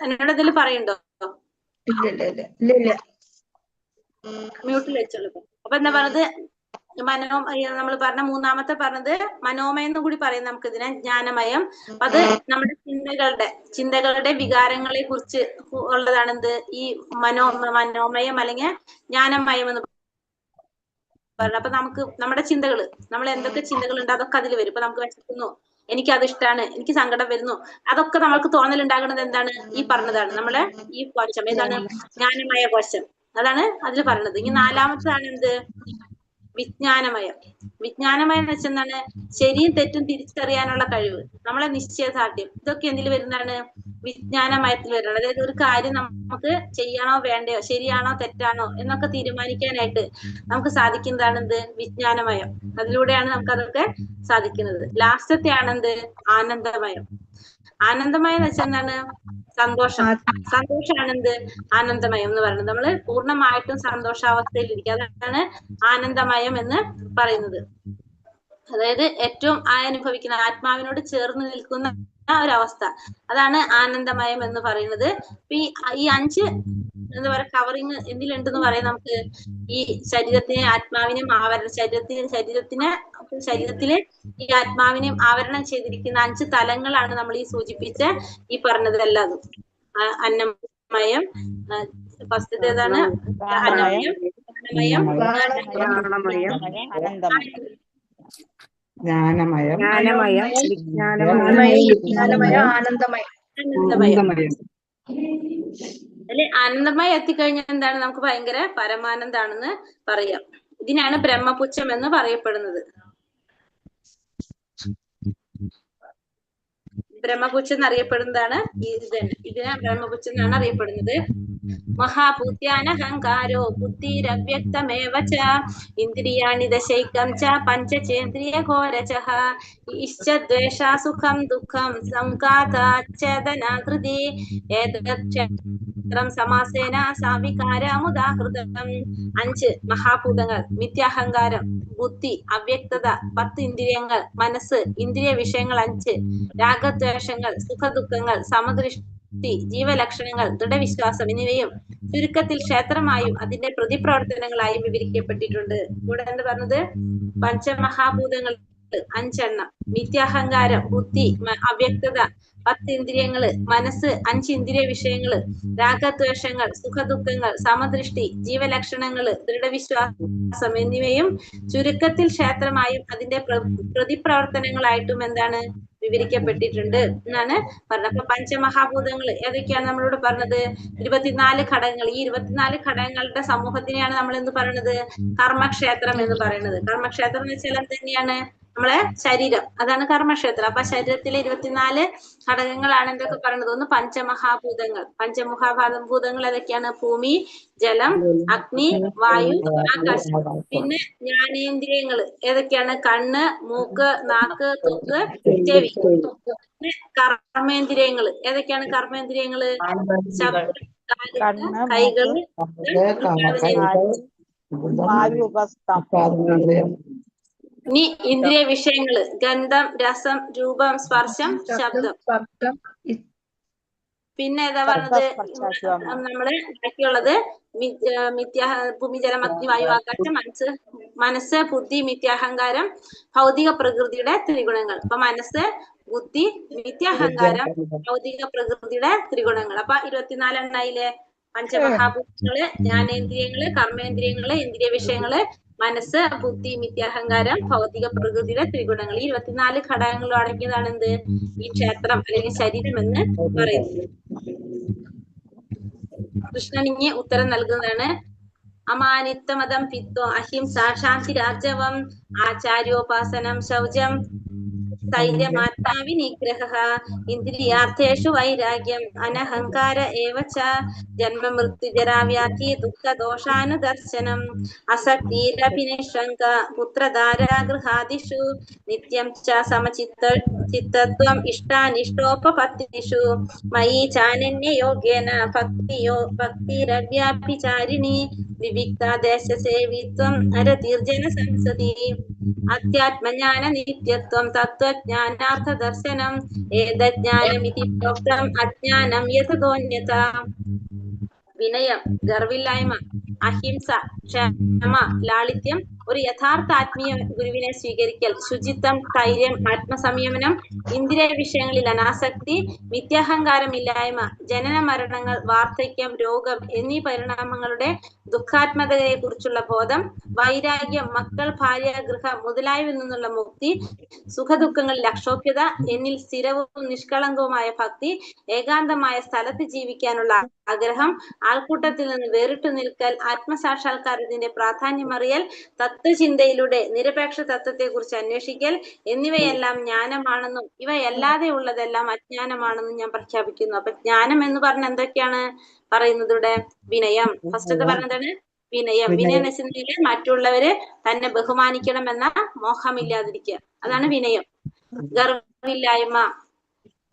എന്നോട് ഇതിൽ പറയണ്ടോ? ഇല്ല. മ്യൂട്ടിൽ വെച്ചോളൂ. അപ്പൊ എന്താ പറഞ്ഞത്? നമ്മൾ പറഞ്ഞ മൂന്നാമത്തെ പറഞ്ഞത് മനോമയം എന്നും കൂടി പറയും നമുക്ക് ഇതിനെ, ജ്ഞാനമയം. അത് നമ്മുടെ ചിന്തകളുടെ വികാരങ്ങളെ കുറിച്ച് ഉള്ളതാണ് എന്ത് ഈ മനോമയം അല്ലെങ്കിൽ ജ്ഞാനമയം എന്ന് പറയുന്നത്. അപ്പൊ നമുക്ക് നമ്മുടെ ചിന്തകള്, നമ്മൾ എന്തൊക്കെ ചിന്തകളുണ്ട് അതൊക്കെ അതിൽ വരും. ഇപ്പൊ നമുക്ക് വിശക്കുന്നു, എനിക്ക് അത് ഇഷ്ടമാണ്, എനിക്ക് സങ്കടം വരുന്നു, അതൊക്കെ നമ്മൾക്ക് തോന്നലുണ്ടാകുന്നത് എന്താണ്? ഈ പറഞ്ഞതാണ് നമ്മളെ ഈ കോശം. ഏതാണ്? ജ്ഞാനമയ കോശം. അതാണ് അതിൽ പറഞ്ഞത്. ഇനി നാലാമത്തതാണ് എന്ത്? വിജ്ഞാനമയം. വിജ്ഞാനമയം എന്ന് വെച്ചാൽ എന്താണ്? ശരിയും തെറ്റും തിരിച്ചറിയാനുള്ള കഴിവ്, നമ്മളെ നിശ്ചയദാർഢ്യം, ഇതൊക്കെ എന്തിൽ വരുന്നതാണ്? വിജ്ഞാനമയത്തിൽ വരുന്നത്. അതായത് ഒരു കാര്യം നമുക്ക് ചെയ്യണോ വേണ്ടയോ, ശരിയാണോ തെറ്റാണോ എന്നൊക്കെ തീരുമാനിക്കാനായിട്ട് നമുക്ക് സാധിക്കുന്നതാണ് എന്ത്? വിജ്ഞാനമയം. അതിലൂടെയാണ് നമുക്ക് അതൊക്കെ സാധിക്കുന്നത്. ലാസ്റ്റത്തെ ആണെന്ത്? ആനന്ദമയം. ആനന്ദമയം എന്ന് വെച്ചാൽ എന്താണ്? സന്തോഷമാണ് എന്ത്? ആനന്ദമയം എന്ന് പറയുന്നത്. നമ്മള് പൂർണ്ണമായിട്ടും സന്തോഷാവസ്ഥയിൽ ഇരിക്കുക, അതാണ് ആനന്ദമയം എന്ന് പറയുന്നത്. അതായത് ഏറ്റവും അനുഭവിക്കുന്ന ആത്മാവിനോട് ചേർന്ന് നിൽക്കുന്ന ഒരവസ്ഥ, അതാണ് ആനന്ദമയം എന്ന് പറയുന്നത്. ഈ 5 എന്താ പറയാ കവറിങ് എന്തിലുണ്ടെന്ന് പറയാം നമുക്ക്? ഈ ശരീരത്തിനെ, ആത്മാവിനെയും ശരീരത്തിലെ ഈ ആത്മാവിനെയും ആവരണം ചെയ്തിരിക്കുന്ന 5 തലങ്ങളാണ് നമ്മൾ ഈ സൂചിപ്പിച്ച ഈ പറഞ്ഞതെല്ലാതും. അന്നമയം, ഫസ്റ്റത്തേതാണ് അന്നമയം, ജ്ഞാനമയം, ആനന്ദമയം. അല്ലെ, ആനന്ദമയം എത്തിക്കഴിഞ്ഞാൽ എന്താണ്? നമുക്ക് ഭയങ്കര പരമാനന്ദാണെന്ന് പറയാം. ഇതിനാണ് ബ്രഹ്മപുച്ഛം എന്ന് പറയപ്പെടുന്നത്. ബ്രഹ്മപുച്ഛം എന്നറിയപ്പെടുന്നതാണ് ഇതിനെ ബ്രഹ്മപുച്ഛം എന്നാണ് അറിയപ്പെടുന്നത്. മഹാഭൂത്യാനഹങ്കാരോ ബുദ്ധിരവ്യക്തമേവ ച ഇന്ദ്രിയാണി ദശൈകം ച പഞ്ചചേന്ദ്രിയഘോരചഃ ഇശ്ചദ്വേഷ സുഖം ദുഃഖം സംഘാതാച്ഛേദനാകൃതി ഏതത് സമാസേന സാവികാരമുദാഹൃതം. 5 മഹാഭൂതങ്ങൾ, മിഥ്യാഹങ്കാരം, ബുദ്ധി, അവ്യക്തത, 10 ഇന്ദ്രിയങ്ങൾ, മനസ്സ്, ഇന്ദ്രിയ വിഷയങ്ങൾ 5, രാഗദ്വേഷങ്ങൾ, സുഖദുഃഖങ്ങൾ, സമദൃഷ്ടി, ജീവലക്ഷണങ്ങൾ, ദൃഢവിശ്വാസം എന്നിവയും ചുരുക്കത്തിൽ ക്ഷേത്രമായും അതിന്റെ പ്രതിപ്രവർത്തനങ്ങളായും വിവരിക്കപ്പെട്ടിട്ടുണ്ട്. ഇവിടെ എന്ത് പറഞ്ഞത്? പഞ്ചമഹാഭൂതങ്ങൾ 5 എണ്ണം, മിഥ്യാഹങ്കാരം, ബുദ്ധി, അവ്യക്തത, 10 ഇന്ദ്രിയങ്ങള്, മനസ്സ്, 5 ഇന്ദ്രിയ വിഷയങ്ങള്, രാഗദ്വേഷങ്ങൾ, സുഖദുഃഖങ്ങൾ, സമദൃഷ്ടി, ജീവലക്ഷണങ്ങള്, ദൃഢവിശ്വാസം എന്നിവയും ചുരുക്കത്തിൽ ക്ഷേത്രമായും അതിന്റെ പ്രതിപ്രവർത്തനങ്ങളായിട്ടും എന്താണ് വിവരിക്കപ്പെട്ടിട്ടുണ്ട് എന്നാണ് പറഞ്ഞത്. അപ്പൊ പഞ്ചമഹാഭൂതങ്ങൾ ഏതൊക്കെയാണ് നമ്മളോട് പറഞ്ഞത്? 24 ഘടകങ്ങൾ. ഈ 24 ഘടകങ്ങളുടെ സമൂഹത്തിനെയാണ് നമ്മൾ എന്ത് പറയുന്നത്? കർമ്മക്ഷേത്രം എന്ന് പറയുന്നത്. കർമ്മക്ഷേത്രം എന്ന് വെച്ചാൽ എന്ത് തന്നെയാണ്? നമ്മളെ ശരീരം, അതാണ് കർമ്മക്ഷേത്രം. അപ്പൊ ശരീരത്തിലെ 24 ഘടകങ്ങളാണ് എന്തൊക്കെ പറയുന്നത്? ഒന്ന് പഞ്ചമഹാഭൂതങ്ങൾ. പഞ്ചമഹാഭൂതങ്ങൾ ഏതൊക്കെയാണ്? ഭൂമി, ജലം, അഗ്നി, വായു, ആകാശം. പിന്നെ ജ്ഞാനേന്ദ്രിയങ്ങൾ ഏതൊക്കെയാണ്? കണ്ണ്, മൂക്ക്, നാക്ക്, ത്വക്ക്, ചെവി. പിന്നെ കർമ്മേന്ദ്രിയങ്ങൾ ഏതൊക്കെയാണ്? കർമ്മേന്ദ്രിയങ്ങള് ശബ്ദം, കൈകള്, ഇനി ഇന്ദ്രിയ വിഷയങ്ങള് ഗന്ധം, രസം, രൂപം, സ്പർശം, ശബ്ദം. പിന്നെ ഏതാ പറഞ്ഞത്? നമ്മള് ബാക്കിയുള്ളത് ഭൂമി, ജലം, അഗ്നി, വായു, ആകാശം, മനസ്സ്, ബുദ്ധി, മിഥ്യാഹങ്കാരം, ഭൗതിക പ്രകൃതിയുടെ ത്രിഗുണങ്ങൾ. അപ്പൊ മനസ്സ്, ബുദ്ധി, മിഥ്യാഹങ്കാരം, ഭൗതിക പ്രകൃതിയുടെ ത്രിഗുണങ്ങൾ. അപ്പൊ 24 എണ്ണയിലെ പഞ്ചമഹാഭൂതങ്ങള്, ജ്ഞാനേന്ദ്രിയങ്ങള്, കർമ്മേന്ദ്രിയങ്ങള്, ഇന്ദ്രിയ വിഷയങ്ങള്, മനസ്സ്, ബുദ്ധി, മിഥ്യാഹങ്കാരം, ഭൗതിക പ്രകൃതിയുടെ ത്രിഗുണങ്ങൾ. ഈ 24 ഘടകങ്ങളും അടങ്ങിയതാണ് എന്ത്? ഈ ക്ഷേത്രം അല്ലെങ്കിൽ ശരീരം എന്ന് പറയുന്നത്. കൃഷ്ണൻ ഇനി ഉത്തരം നൽകുന്നതാണ്. അമാനിത്തമതം പിത്തോ അഹിംസ ശാന്തിരാർജവം ആചാര്യോപാസനം ശൗചം സ്ഥൈര്യമാത്മാവിനിഗ്രഹഃ ഇന്ദ്രിയാർത്ഥേഷു വൈരാഗ്യം അനഹങ്കാര ഏവ ച ജന്മമൃത്യുജരാവ്യാധി ദുഃഖദോഷാനുദർശനം അസക്തിരഭിനിഷ്കങ്ക പുത്രധാരാഗൃഹാദിഷു നിത്യം ച സമചിത്തത്വം ഇഷ്ടാനിഷ്ടോപപത്തിഷു മയി ചാനന്യയോഗേന ഭക്തിരവ്യാഭിചാരിണി വിവിക്താ ദേശസേവിത്വം നരതീർജന സംസതി അധ്യാത്മജ്ഞാന നിത്യത്വം തത്വജ്ഞാനാർത്ഥദർശനം ഏതജ്ഞാനമിതി പ്രോക്തം അജ്ഞാനം യഥതോന്യത. വിനയം, ഗർവില്ലായ്മ, അഹിംസ, ക്ഷമ, ലാളിത്യം, ഒരു യഥാർത്ഥ ആത്മീയ ഗുരുവിനെ സ്വീകരിക്കൽ, ശുചിത്വം, ധൈര്യം, ആത്മസംയമനം, ഇന്ദ്രിയ വിഷയങ്ങളിൽ അനാസക്തി, മിഥ്യാഹങ്കാരമില്ലായ്മ, ജനന മരണങ്ങൾ, വാർദ്ധക്യം, രോഗം എന്നീ പരിണാമങ്ങളുടെ ദുഃഖാത്മകതയെ കുറിച്ചുള്ള ബോധം, വൈരാഗ്യം, മക്കൾ, ഭാര്യ, ഗൃഹം മുതലായവയിൽ നിന്നുള്ള മുക്തി, സുഖദുഃഖങ്ങളിൽ അക്ഷോഭ്യത, എന്നിൽ സ്ഥിരവും നിഷ്കളങ്കവുമായ ഭക്തി, ഏകാന്തമായ സ്ഥലത്ത് ജീവിക്കാനുള്ള ആഗ്രഹം, ആൾക്കൂട്ടത്തിൽ നിന്ന് വേറിട്ടു നിൽക്കൽ, ആത്മസാക്ഷാത്കാരത്തിന്റെ പ്രാധാന്യമറിയൽ, തത്വചിന്തയിലൂടെ നിരപേക്ഷ തത്വത്തെ കുറിച്ച് അന്വേഷിക്കൽ എന്നിവയെല്ലാം ജ്ഞാനമാണെന്നും ഇവയല്ലാതെ ഉള്ളതെല്ലാം അജ്ഞാനമാണെന്നും ഞാൻ പ്രഖ്യാപിക്കുന്നു. അപ്പൊ ജ്ഞാനം എന്ന് പറഞ്ഞ എന്തൊക്കെയാണ് പറയുന്നത് ഇവിടെ? വിനയം. ഫസ്റ്റത്തെ പറഞ്ഞതാണ് വിനയം. വിനയം എന്ന് വെച്ചിട്ടുണ്ടെങ്കിൽ മറ്റുള്ളവര് തന്നെ ബഹുമാനിക്കണമെന്ന മോഹമില്ലാതിരിക്കുക, അതാണ് വിനയം. ഗർവില്ലായ്മ,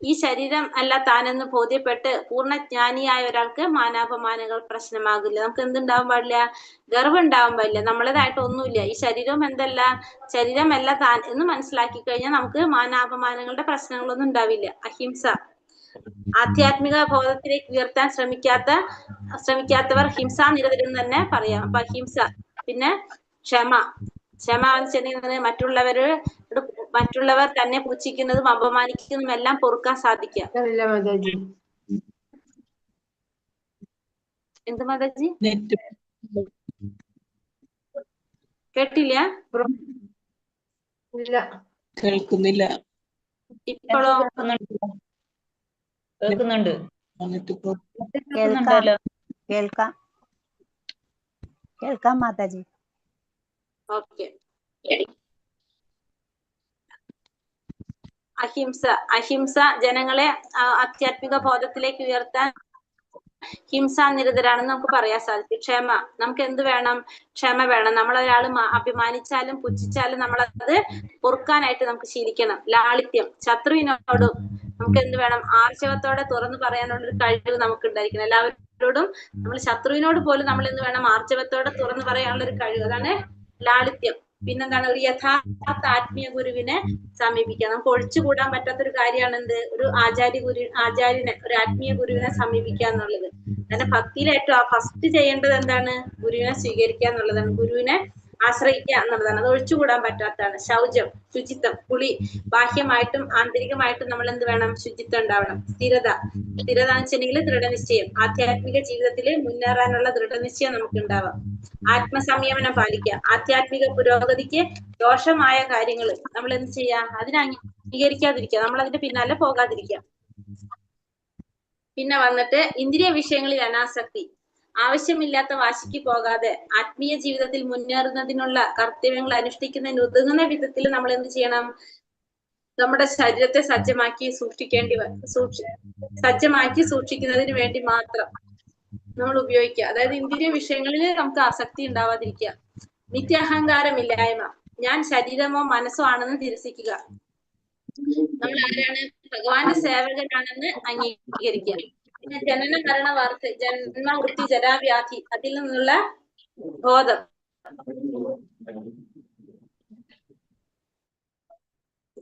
ഈ ശരീരം അല്ല താനെന്ന് ബോധ്യപ്പെട്ട് പൂർണ്ണജ്ഞാനിയായ ഒരാൾക്ക് മാനാപമാനങ്ങൾ പ്രശ്നമാകില്ല. നമുക്ക് എന്തുണ്ടാവാൻ പാടില്ല? ഗർവ് ഉണ്ടാവാൻ പാടില്ല. നമ്മളേതായിട്ട് ഒന്നുമില്ല, ഈ ശരീരം എന്തല്ല, ശരീരമല്ല താൻ എന്ന് മനസ്സിലാക്കി കഴിഞ്ഞാൽ നമുക്ക് മാനാപമാനങ്ങളുടെ പ്രശ്നങ്ങളൊന്നും ഉണ്ടാവില്ല. അഹിംസ, ആധ്യാത്മിക ബോധത്തിലേക്ക് ഉയർത്താൻ ശ്രമിക്കാത്തവർ ഹിംസാനിരതരെന്ന് തന്നെ പറയാം. അപ്പൊ അഹിംസ. പിന്നെ ക്ഷമ. ക്ഷമ വെച്ചിട്ടുണ്ടെങ്കിൽ മറ്റുള്ളവർ തന്നെ പുച്ഛിക്കുന്നതും അപമാനിക്കുന്നതും എല്ലാം പൊറുക്കാൻ സാധിക്കാം. എന്ത് മാതാജി? കേട്ടില്ല? കേൾക്കുന്നില്ല. ഇപ്പോഴോ? കേൾക്കുന്നുണ്ട്. കേൾക്കാം മാതാജി. ഓക്കെ. അഹിംസ. അഹിംസ ജനങ്ങളെ ആധ്യാത്മിക ബോധത്തിലേക്ക് ഉയർത്താൻ ഹിംസാനിരതരാണെന്ന് നമുക്ക് പറയാൻ സാധിക്കും. ക്ഷമ, നമുക്ക് എന്ത് വേണം? ക്ഷമ വേണം. നമ്മളൊരാൾ അഭിമാനിച്ചാലും പുച്ഛിച്ചാലും നമ്മളത് പൊറുക്കാനായിട്ട് നമുക്ക് ശീലിക്കണം. ലാളിത്യം, ശത്രുവിനോടും നമുക്ക് എന്ത് വേണം? ആർജവത്തോടെ തുറന്നു പറയാനുള്ള ഒരു കഴിവ് നമുക്ക് ഉണ്ടായിരിക്കണം. എല്ലാവരോടും നമ്മൾ ശത്രുവിനോട് പോലും നമ്മൾ എന്ത് വേണം? ആർജവത്തോടെ തുറന്നു പറയാനുള്ള ഒരു കഴിവ്, അതാണ് ലാളിത്യം. പിന്നെന്താണ്? ഒരു യഥാർത്ഥ ആത്മീയ ഗുരുവിനെ സമീപിക്കുക. നമുക്ക് ഒഴിച്ചുകൂടാൻ പറ്റാത്തൊരു കാര്യമാണ് എന്ത്? ഒരു ആചാര്യനെ, ഒരു ആത്മീയ ഗുരുവിനെ സമീപിക്കുക എന്നുള്ളത്. അങ്ങനെ ഭക്തിയിൽ ഏറ്റവും ഫസ്റ്റ് ചെയ്യേണ്ടത് എന്താണ്? ഗുരുവിനെ സ്വീകരിക്കുക എന്നുള്ളതാണ്, ഗുരുവിനെ ആശ്രയിക്കുക എന്നുള്ളതാണ്. അത് ഒഴിച്ചുകൂടാൻ പറ്റാത്തതാണ്. ശൗചം, ശുചിത്വം, കുളി, ബാഹ്യമായിട്ടും ആന്തരികമായിട്ടും നമ്മൾ എന്ത് വേണം? ശുചിത്വം ഉണ്ടാവണം. സ്ഥിരത എന്ന് വെച്ചിട്ടുണ്ടെങ്കിൽ ദൃഢനിശ്ചയം, ആധ്യാത്മിക ജീവിതത്തിൽ മുന്നേറാനുള്ള ദൃഢനിശ്ചയം നമുക്ക് ഉണ്ടാവാം. ആത്മസംയമനം പാലിക്കുക. ആധ്യാത്മിക പുരോഗതിക്ക് ദോഷമായ കാര്യങ്ങൾ നമ്മൾ എന്ത് ചെയ്യുക? അതിനെ അംഗീകരിക്കാതിരിക്കുക, നമ്മൾ അതിന്റെ പിന്നാലെ പോകാതിരിക്കുക. പിന്നെ വന്നിട്ട് ഇന്ദ്രിയ വിഷയങ്ങളിൽ അനാസക്തി, ആവശ്യമില്ലാത്ത വാശിക്ക് പോകാതെ ആത്മീയ ജീവിതത്തിൽ മുന്നേറുന്നതിനുള്ള കർത്തവ്യങ്ങൾ അനുഷ്ഠിക്കുന്നതിന് ഉതകുന്ന വിധത്തിൽ നമ്മൾ എന്ത് ചെയ്യണം? നമ്മുടെ ശരീരത്തെ സജ്ജമാക്കി സൂക്ഷിക്കുന്നതിന് വേണ്ടി മാത്രം നമ്മൾ ഉപയോഗിക്കുക. അതായത് ഇന്ദ്രിയ വിഷയങ്ങളിൽ നമുക്ക് ആസക്തി ഉണ്ടാവാതിരിക്കുക. നിത്യഹങ്കാരമില്ലായ്മ, ഞാൻ ശരീരമോ മനസ്സോ ആണെന്ന് നിരസിക്കുക. നമ്മൾ ആരാണ്? ഭഗവാന്റെ സേവകരാണെന്ന് അംഗീകരിക്കുക. പിന്നെ ജനന മരണ വാർത്ത, ജന്മ വൃത്തി ജരാവ്യാധി, അതിൽ നിന്നുള്ള ബോധം.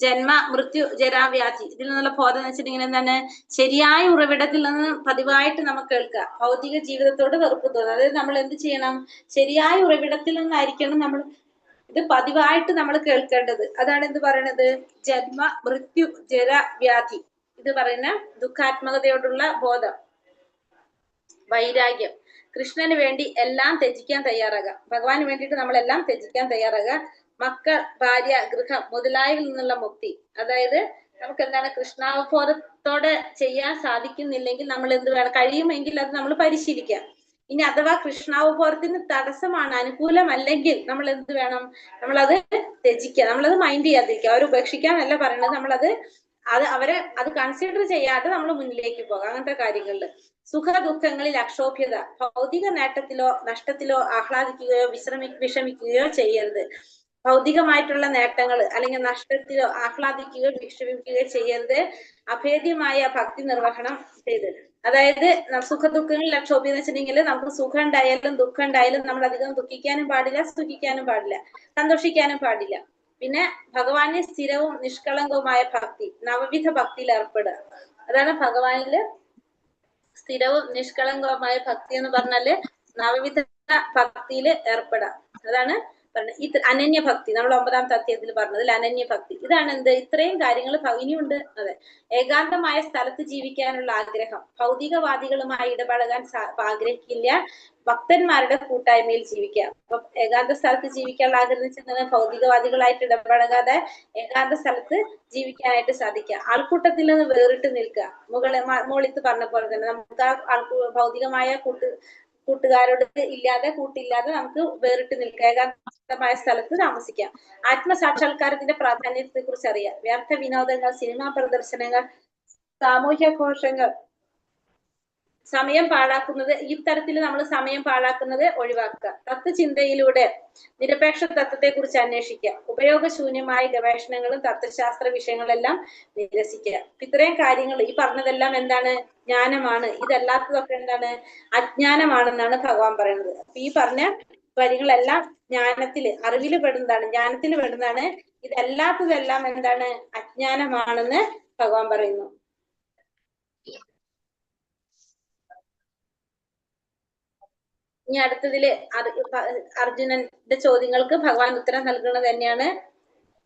ജന്മ മൃത്യു ജരാവ്യാധി, ഇതിൽ നിന്നുള്ള ബോധം എന്ന് വെച്ചിട്ടുണ്ടെങ്കിൽ എന്താണ്? ശരിയായ ഉറവിടത്തിൽ നിന്ന് പതിവായിട്ട് നമുക്ക് കേൾക്കുക. ഭൗതിക ജീവിതത്തോട് വെറുപ്പ് തോന്നുക. അതായത് നമ്മൾ എന്ത് ചെയ്യണം? ശരിയായ ഉറവിടത്തിൽ നിന്നായിരിക്കണം നമ്മൾ ഇത് പതിവായിട്ട് നമ്മൾ കേൾക്കേണ്ടത്. അതാണ് എന്ത് പറയണത്? ജന്മ മൃത്യു ജരാവ്യാധി, ഇത് പറയുന്ന ദുഃഖാത്മകതയോടുള്ള ബോധം. വൈരാഗ്യം, കൃഷ്ണന് വേണ്ടി എല്ലാം ത്യജിക്കാൻ തയ്യാറാകുക. ഭഗവാന് വേണ്ടിയിട്ട് നമ്മളെല്ലാം ത്യജിക്കാൻ തയ്യാറാകുക. മക്കൾ, ഭാര്യ, ഗൃഹം മുതലായവയിൽ നിന്നുള്ള മുക്തി. അതായത് നമുക്ക് എന്താണ്? കൃഷ്ണാവബോധത്തോടെ ചെയ്യാൻ സാധിക്കുന്നില്ലെങ്കിൽ നമ്മൾ എന്ത് വേണം? കഴിയുമെങ്കിൽ അത് നമ്മൾ പരിശീലിക്കാം. ഇനി അഥവാ കൃഷ്ണാവബോധത്തിന് തടസ്സമാണ്, അനുകൂലമല്ലെങ്കിൽ നമ്മൾ എന്ത് വേണം? നമ്മളത് ത്യജിക്കുക, നമ്മളത് മൈൻഡ് ചെയ്യാതിരിക്കുക. അവർ ഉപേക്ഷിക്കാനല്ല പറയുന്നത്, നമ്മളത് അവരെ അത് കൺസിഡർ ചെയ്യാതെ നമ്മൾ മുന്നിലേക്ക് പോകാം. അങ്ങനത്തെ കാര്യങ്ങളിൽ സുഖ ദുഃഖങ്ങളിൽ അക്ഷോഭ്യത, ഭൗതിക നേട്ടത്തിലോ നഷ്ടത്തിലോ ആഹ്ലാദിക്കുകയോ വിഷമിക്കുകയോ ചെയ്യരുത്. ഭൗതികമായിട്ടുള്ള നേട്ടങ്ങൾ അല്ലെങ്കിൽ നഷ്ടത്തിലോ ആഹ്ലാദിക്കുകയോ വിഷമിക്കുകയോ ചെയ്യരുത്. അഭേദ്യമായ ഭക്തി നിർവഹണം ചെയ്ത്, അതായത് സുഖ ദുഃഖങ്ങളിൽ അക്ഷോഭ്യം എന്ന് വെച്ചിട്ടുണ്ടെങ്കിൽ നമുക്ക് സുഖം ഉണ്ടായാലും ദുഃഖം ഉണ്ടായാലും നമ്മൾ അധികം ദുഃഖിക്കാനും പാടില്ല, സുഖിക്കാനും പാടില്ല, സന്തോഷിക്കാനും പാടില്ല. പിന്നെ ഭഗവാനെ സ്ഥിരവും നിഷ്കളങ്കവുമായ ഭക്തി, നവവിധ ഭക്തിയിൽ ഏർപ്പെടുക. അതാണ് ഭഗവാനില് സ്ഥിരവും നിഷ്കളങ്കവുമായ ഭക്തി എന്ന് പറഞ്ഞാല് നവവിധ ഭക്തിയിൽ ഏർപ്പെടാം. അതാണ് ഈ അനന്യ ഭക്തി, നമ്മൾ 9ാമത്തെ അധ്യായത്തിൽ പറഞ്ഞതിൽ അനന്യ ഭക്തി. ഇതാണ് എന്ത്? ഇത്രയും കാര്യങ്ങൾ ഇനിയുണ്ട്. അതെ, ഏകാന്തമായ സ്ഥലത്ത് ജീവിക്കാനുള്ള ആഗ്രഹം, ഭൗതികവാദികളുമായി ഇടപഴകാൻ ആഗ്രഹിക്കില്ല, ഭക്തന്മാരുടെ കൂട്ടായ്മയിൽ ജീവിക്കുക. അപ്പൊ ഏകാന്ത സ്ഥലത്ത് ജീവിക്കാനുള്ള ആഗ്രഹം വെച്ചാൽ ഭൗതികവാദികളായിട്ട് ഇടപഴകാതെ ഏകാന്ത സ്ഥലത്ത് ജീവിക്കാനായിട്ട് സാധിക്കുക. ആൾക്കൂട്ടത്തിൽ നിന്ന് വേറിട്ട് നിൽക്കുക. മുകളിത്ത് പറഞ്ഞ പോലെ തന്നെ നമുക്ക് ആ ഭൗതികമായ കൂട്ടുകാരോട് കൂട്ടില്ലാതെ നമുക്ക് വേറിട്ട് നിൽക്കുക, ഏകാന്തമായ സ്ഥലത്ത് താമസിക്കാം. ആത്മസാക്ഷാത്കാരത്തിന്റെ പ്രാധാന്യത്തെ കുറിച്ച് അറിയാം. വ്യർത്ഥ വിനോദങ്ങൾ, സിനിമാ പ്രദർശനങ്ങൾ, സാമൂഹ്യ ഘോഷങ്ങൾ, സമയം പാഴാക്കുന്നത്, ഈ തരത്തിൽ നമ്മൾ സമയം പാഴാക്കുന്നത് ഒഴിവാക്കുക. തത്വചിന്തയിലൂടെ നിരപേക്ഷ തത്വത്തെ കുറിച്ച് അന്വേഷിക്കുക. ഉപയോഗശൂന്യമായ ഗവേഷണങ്ങളും തത്വശാസ്ത്ര വിഷയങ്ങളെല്ലാം നിരസിക്കുക. ഇത്രയും കാര്യങ്ങൾ ഈ പറഞ്ഞതെല്ലാം എന്താണ്? ജ്ഞാനമാണ്. ഇതല്ലാത്തതൊക്കെ എന്താണ്? അജ്ഞാനമാണെന്നാണ് ഭഗവാൻ പറയുന്നത്. അപ്പൊ ഈ പറഞ്ഞ കാര്യങ്ങളെല്ലാം ജ്ഞാനത്തില്, അറിവില് പെടുന്നതാണ്, ജ്ഞാനത്തിൽ പെടുന്നതാണ്. ഇതല്ലാത്തതെല്ലാം എന്താണ്? അജ്ഞാനമാണെന്ന് ഭഗവാൻ പറയുന്നു. ഇനി അടുത്തതില് അർജുനന്റെ ചോദ്യങ്ങൾക്ക് ഭഗവാൻ ഉത്തരം നൽകുന്നത് തന്നെയാണ്.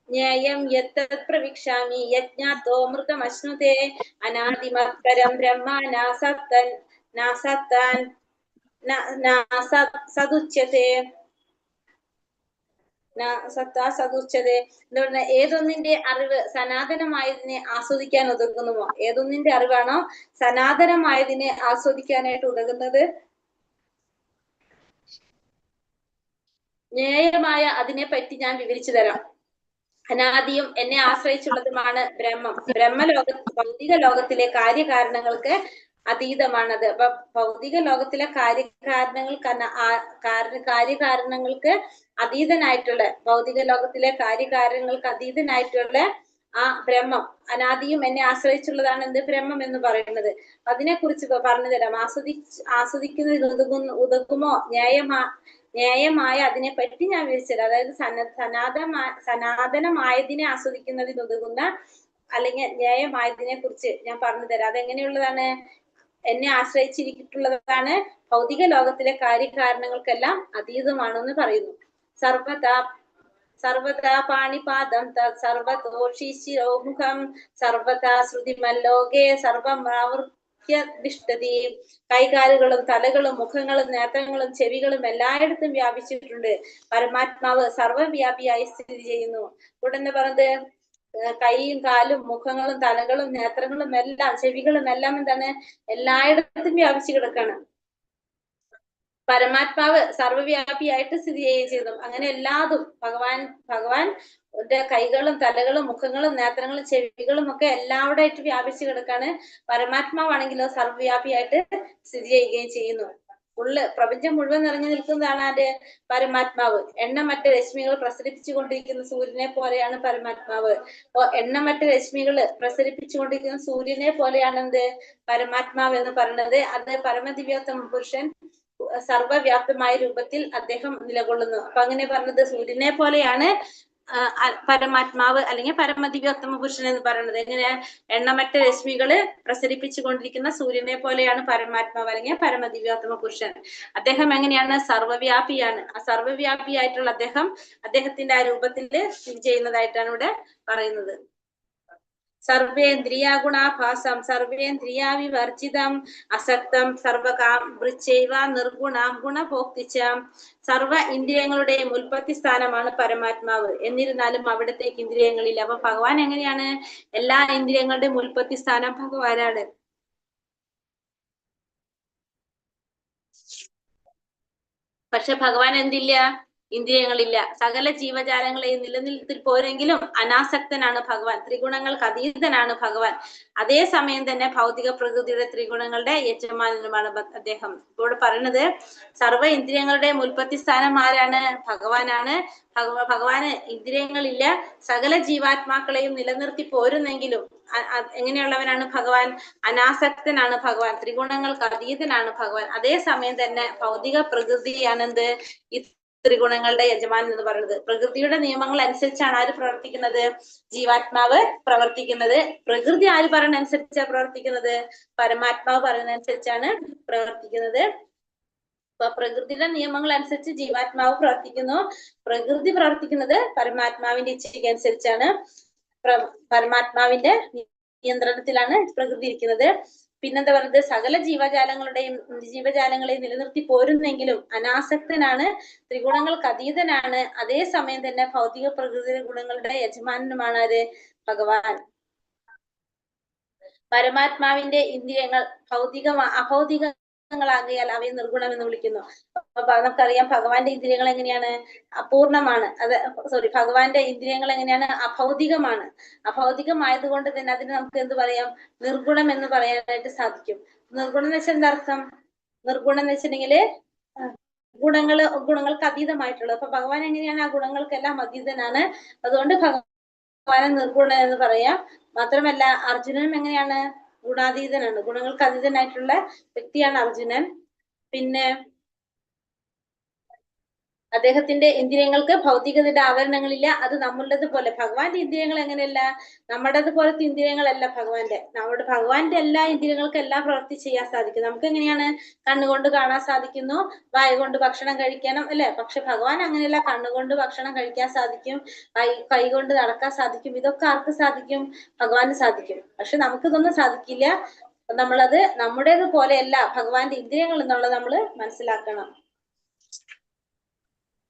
ജ്ഞേയം യത്ത് പ്രവിക്ഷാമി യജ്ഞാതോമൃതമശ്നുതേ അനാദിമത്പരം ബ്രഹ്മ നാസത്താൻ സദുച്യതേ എന്ന് പറഞ്ഞാൽ ഏതൊന്നിന്റെ അറിവ് സനാതനമായതിനെ ആസ്വദിക്കാൻ ഉതകുന്നുമോ, ഏതൊന്നിന്റെ അറിവാണോ സനാതനമായതിനെ ആസ്വദിക്കാനായിട്ട് ഉതകുന്നത്, ജ്ഞേയമായ അതിനെ പറ്റി ഞാൻ വിവരിച്ചു തരാം. അനാദിയും എന്നെ ആശ്രയിച്ചുള്ളതുമാണ് ബ്രഹ്മം. ഭൗതിക ലോകത്തിലെ കാര്യകാരണങ്ങൾക്ക് അതീതമാണത്. അപ്പൊ ഭൗതിക ലോകത്തിലെ കാര്യകാരണങ്ങൾക്ക് അതീതനായിട്ടുള്ള, ഭൗതിക ലോകത്തിലെ കാര്യകാര്യങ്ങൾക്ക് അതീതനായിട്ടുള്ള ആ ബ്രഹ്മം, അനാദിയും എന്നെ ആശ്രയിച്ചുള്ളതാണ് എന്ത് ബ്രഹ്മം എന്ന് പറയുന്നത്. അതിനെ കുറിച്ച് പറഞ്ഞു തരാം. ആസ്വദിക്കുന്നതിന് ഉതകുമോ ന്യായമായ അതിനെ പറ്റി ഞാൻ വിവരിച്ചത്. അതായത് സനാതനമായതിനെ ആസ്വദിക്കുന്നതിന് ഉതകുന്ന അല്ലെങ്കിൽ ന്യായമായതിനെ കുറിച്ച് ഞാൻ പറഞ്ഞു തരാം. അതെങ്ങനെയുള്ളതാണ്? എന്നെ ആശ്രയിച്ചിരിച്ചിട്ടുള്ളതാണ്, ഭൗതിക ലോകത്തിലെ കാര്യകാരണങ്ങൾക്കെല്ലാം അതീതമാണെന്ന് പറയുന്നു. സർവതാ പാണിപാദം സർവതോഷിശിരോമുഖം സർവതാ ശ്രുതിമല്ലോകേ സർവമാവൃത്യതിഷ്ഠതി. കൈകാലുകളും തലകളും മുഖങ്ങളും നേത്രങ്ങളും ചെവികളും എല്ലായിടത്തും വ്യാപിച്ചിട്ടുണ്ട്. പരമാത്മാവ് സർവവ്യാപിയായി സ്ഥിതി ചെയ്യുന്നു. ഉടനെ പറഞ്ഞത് കൈയും കാലും മുഖങ്ങളും തലകളും നേത്രങ്ങളും എല്ലാം ചെവികളും എല്ലാം എന്താണ്? എല്ലായിടത്തും വ്യാപിച്ചു കിടക്കാണ്. പരമാത്മാവ് സർവവ്യാപിയായിട്ട് സ്ഥിതി ചെയ്യുന്നു. അങ്ങനെ എല്ലാതും ഭഗവാൻ കൈകളും തലകളും മുഖങ്ങളും നേത്രങ്ങളും ചെവികളും ഒക്കെ എല്ലാവിടെയായിട്ട് വ്യാപിച്ചു കിടക്കാണ്. പരമാത്മാവാണെങ്കിലോ സർവ്വവ്യാപിയായിട്ട് സ്ഥിതി ചെയ്യുകയും ചെയ്യുന്നു. പ്രപഞ്ചം മുഴുവൻ നിറഞ്ഞു നിൽക്കുന്നതാണ് ആര്? പരമാത്മാവ്. എണ്ണമറ്റ രശ്മികൾ പ്രസരിപ്പിച്ചു കൊണ്ടിരിക്കുന്ന സൂര്യനെ പോലെയാണ് പരമാത്മാവ്. അപ്പൊ എണ്ണമറ്റ രശ്മികൾ പ്രസരിപ്പിച്ചു കൊണ്ടിരിക്കുന്ന സൂര്യനെ പോലെയാണ് എന്ത്? പരമാത്മാവ് എന്ന് പറയുന്നത്. അത് പരമദിവ്യോത്തമ പുരുഷൻ സർവവ്യാപ്തമായ രൂപത്തിൽ അദ്ദേഹം നിലകൊള്ളുന്നു. അപ്പൊ അങ്ങനെ പറഞ്ഞത് സൂര്യനെ പോലെയാണ് പരമാത്മാവ് അല്ലെങ്കിൽ പരമദിവ്യോത്തമ പുരുഷൻ എന്ന് പറയുന്നത്. എങ്ങനെ? എണ്ണമറ്റ രശ്മികള് പ്രസരിപ്പിച്ചു കൊണ്ടിരിക്കുന്ന സൂര്യനെ പോലെയാണ് പരമാത്മാവ് അല്ലെങ്കിൽ പരമദിവ്യോത്തമ പുരുഷൻ. അദ്ദേഹം എങ്ങനെയാണ്? സർവവ്യാപിയാണ്. ആ സർവവ്യാപിയായിട്ടുള്ള അദ്ദേഹത്തിന്റെ ആ രൂപത്തില് സ്ഥിതി ചെയ്യുന്നതായിട്ടാണ് ഇവിടെ പറയുന്നത്. സർവേന്ദ്രിയ ഗുണാഭാസം സർവേന്ദ്രിയ വിവർജിതം അസക്തം സർവകാമൃച്ഛൈവ നിർഗുണം ഗുണഭോക്തിച്ചാം. സർവ ഇന്ദ്രിയങ്ങളുടെയും ഉൽപ്പത്തി സ്ഥാനമാണ് പരമാത്മാവ്. എന്നിരുന്നാലും അവിടത്തേക്ക് ഇന്ദ്രിയങ്ങളില്ല. അപ്പൊ ഭഗവാൻ എങ്ങനെയാണ്? എല്ലാ ഇന്ദ്രിയങ്ങളുടെയും ഉൽപ്പത്തി സ്ഥാനം ഭഗവാനാണ്. പക്ഷെ ഭഗവാൻ എന്തില്ല? ഇന്ദ്രിയങ്ങളില്ല. സകല ജീവജാലങ്ങളെയും നിലനിർത്തി പോരെങ്കിലും അനാസക്തനാണ് ഭഗവാൻ. ത്രിഗുണങ്ങൾക്ക് അതീതനാണ് ഭഗവാൻ. അതേ സമയം തന്നെ ഭൗതിക പ്രകൃതിയുടെ ത്രിഗുണങ്ങളുടെ യജമാനനുമാണ് അദ്ദേഹം. ഇപ്പോൾ പറയുന്നത് സർവ്വ ഇന്ദ്രിയങ്ങളുടെയും ഉൽപ്പത്തി സ്ഥാനം ആരാണ്? ഭഗവാനാണ്. ഭഗവാന് ഇന്ദ്രിയങ്ങളില്ല. സകല ജീവാത്മാക്കളെയും നിലനിർത്തി പോരുന്നെങ്കിലും എങ്ങനെയുള്ളവനാണ് ഭഗവാൻ? അനാസക്തനാണ് ഭഗവാൻ. ത്രിഗുണങ്ങൾക്ക് അതീതനാണ് ഭഗവാൻ. അതേ സമയം തന്നെ ഭൗതിക പ്രകൃതിയാണെന്ത്? ഈ ത്രിഗുണങ്ങളുടെ യജമാനൻ എന്ന് പറയുന്നത്. പ്രകൃതിയുടെ നിയമങ്ങൾ അനുസരിച്ചാണ് ആര് പ്രവർത്തിക്കുന്നത്? ജീവാത്മാവ് പ്രവർത്തിക്കുന്നത്. പ്രകൃതി ആര് പറയുന്ന അനുസരിച്ചാണ് പ്രവർത്തിക്കുന്നത്? പരമാത്മാവ് പറയുന്ന അനുസരിച്ചാണ് പ്രവർത്തിക്കുന്നത്. അപ്പൊ പ്രകൃതിയുടെ നിയമങ്ങൾ അനുസരിച്ച് ജീവാത്മാവ് പ്രവർത്തിക്കുന്നു. പ്രകൃതി പ്രവർത്തിക്കുന്നത് പരമാത്മാവിന്റെ ഇച്ഛയ്ക്ക് അനുസരിച്ചാണ്. പരമാത്മാവിന്റെ നിയന്ത്രണത്തിലാണ് പ്രകൃതി ഇരിക്കുന്നത്. പിന്നെന്താ പറയുന്നത്? സകല ജീവജാലങ്ങളെയും നിലനിർത്തി പോരുന്നെങ്കിലും അനാസക്തനാണ്, ത്രിഗുണങ്ങൾക്ക് അതീതനാണ്. അതേ സമയം തന്നെ ഭൗതിക പ്രകൃതി ഗുണങ്ങളുടെ യജമാനനുമാണ് ആര്? ഭഗവാൻ. പരമാത്മാവിന്റെ ഇന്ദ്രിയങ്ങൾ അഭൗതികങ്ങളാകിയാൽ അവയെ നിർഗുണം എന്ന് വിളിക്കുന്നു. അപ്പൊ നമുക്കറിയാം ഭഗവാന്റെ ഇന്ദ്രിയങ്ങൾ എങ്ങനെയാണ്? അപൂർണമാണ്. ഭഗവാന്റെ ഇന്ദ്രിയങ്ങൾ എങ്ങനെയാണ്? അഭൗതികമാണ്. അഭൗതികമായത് കൊണ്ട് തന്നെ അതിന് നമുക്ക് എന്ത് പറയാം? നിർഗുണം എന്ന് പറയാനായിട്ട് സാധിക്കും. നിർഗുണം എന്ന് വെച്ചാൽ എന്താ അർത്ഥം? നിർഗുണം എന്ന് വെച്ചിട്ടുണ്ടെങ്കില് ഗുണങ്ങൾക്ക് അതീതമായിട്ടുള്ളത്. അപ്പൊ ഭഗവാൻ എങ്ങനെയാണ്? ആ ഗുണങ്ങൾക്കെല്ലാം അതീതനാണ്. അതുകൊണ്ട് ഭഗവാനെ നിർഗുണൻ എന്ന് പറയാം. മാത്രമല്ല അർജുനനും എങ്ങനെയാണ്? ഗുണാതീതനാണ്. ഗുണങ്ങൾക്ക് അതീതനായിട്ടുള്ള വ്യക്തിയാണ് അർജുനൻ. പിന്നെ അദ്ദേഹത്തിന്റെ ഇന്ദ്രിയങ്ങൾക്ക് ഭൗതികതയുടെ ആവരണങ്ങളില്ല. അത് നമ്മളുടേത് പോലെ. ഭഗവാന്റെ ഇന്ദ്രിയങ്ങൾ എങ്ങനെയല്ല? നമ്മുടേത് പോലത്തെ ഇന്ദ്രിയങ്ങളല്ല ഭഗവാന്റെ. ഭഗവാന്റെ എല്ലാ ഇന്ദ്രിയങ്ങൾക്കും എല്ലാം പ്രവൃത്തി ചെയ്യാൻ സാധിക്കും. നമുക്ക് എങ്ങനെയാണ്? കണ്ണുകൊണ്ട് കാണാൻ സാധിക്കുന്നു, വായ കൊണ്ട് ഭക്ഷണം കഴിക്കാനും അല്ലെ? പക്ഷെ ഭഗവാൻ അങ്ങനെയല്ല. കണ്ണുകൊണ്ട് ഭക്ഷണം കഴിക്കാൻ സാധിക്കും, കൈ കൊണ്ട് നടക്കാൻ സാധിക്കും. ഇതൊക്കെ ആർക്ക് സാധിക്കും? ഭഗവാന് സാധിക്കും. പക്ഷെ നമുക്കിതൊന്നും സാധിക്കില്ല. നമ്മളത് നമ്മുടേത് പോലെയല്ല ഭഗവാന്റെ ഇന്ദ്രിയങ്ങൾ എന്നുള്ളത് നമ്മൾ മനസ്സിലാക്കണം.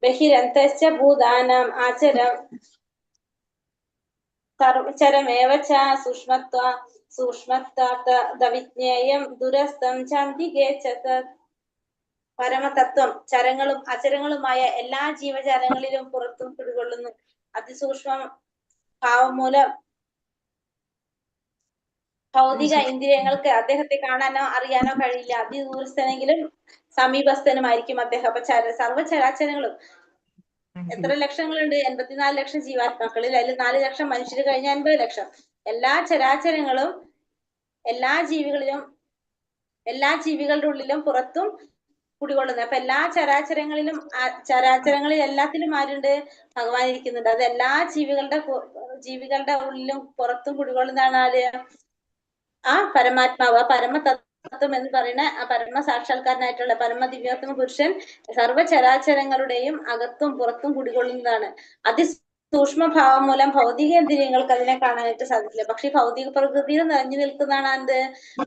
ബഹിരന്തശ്ച ഭൂതാനാം ആചരം ചരമേവ ച സൂക്ഷ്മത്വവിജ്ഞേയം ദുരസ്ഥം ചാന്തികേ ച തത്. പരമതത്വം ചരങ്ങളും അചരങ്ങളുമായ എല്ലാ ജീവജാലങ്ങളിലും പുറത്തും പിടികൊള്ളുന്നു. അതിസൂക്ഷ്മ ഭാവം മൂലം ഭൗതിക ഇന്ദ്രിയങ്ങൾക്ക് അദ്ദേഹത്തെ കാണാനോ അറിയാനോ കഴിയില്ല. അതിദൂരസ്ഥനെങ്കിലും സമീപസ്ഥനുമായിരിക്കും അദ്ദേഹം. അപ്പൊ സർവ്വചരാചരങ്ങളും എത്ര ലക്ഷങ്ങളുണ്ട്? 84 ലക്ഷം ജീവാത്മാക്കളിൽ അതിൽ 4 ലക്ഷം മനുഷ്യർ കഴിഞ്ഞ 50 ലക്ഷം. എല്ലാ ചരാചരങ്ങളും എല്ലാ ജീവികളുടെ ഉള്ളിലും പുറത്തും കുടികൊള്ളുന്നത്. അപ്പൊ എല്ലാ ചരാചരങ്ങളിൽ എല്ലാത്തിലും ആരുണ്ട്? ഭഗവാൻ ഇരിക്കുന്നുണ്ട്. അത് എല്ലാ ജീവികളുടെ ഉള്ളിലും പുറത്തും കുടികൊള്ളുന്നതാണ് ആര്? ആ പരമാത്മാവ്, ആ പരമതത്വം എന്ന് പറയുന്ന ആ പരമ സാക്ഷാത്കാരനായിട്ടുള്ള പരമ ദിവ്യോത്തമ പുരുഷൻ സർവ്വചരാചരങ്ങളുടെയും അകത്തും പുറത്തും കുടികൊള്ളുന്നതാണ്. സൂക്ഷ്മഭാവം മൂലം ഭൗതികേന്ദ്രിയങ്ങൾക്ക് അതിനെ കാണാനായിട്ട് സാധിക്കില്ല. പക്ഷെ ഭൗതിക പ്രകൃതിയിൽ നിറഞ്ഞു നിൽക്കുന്നതാണ് എന്ത്?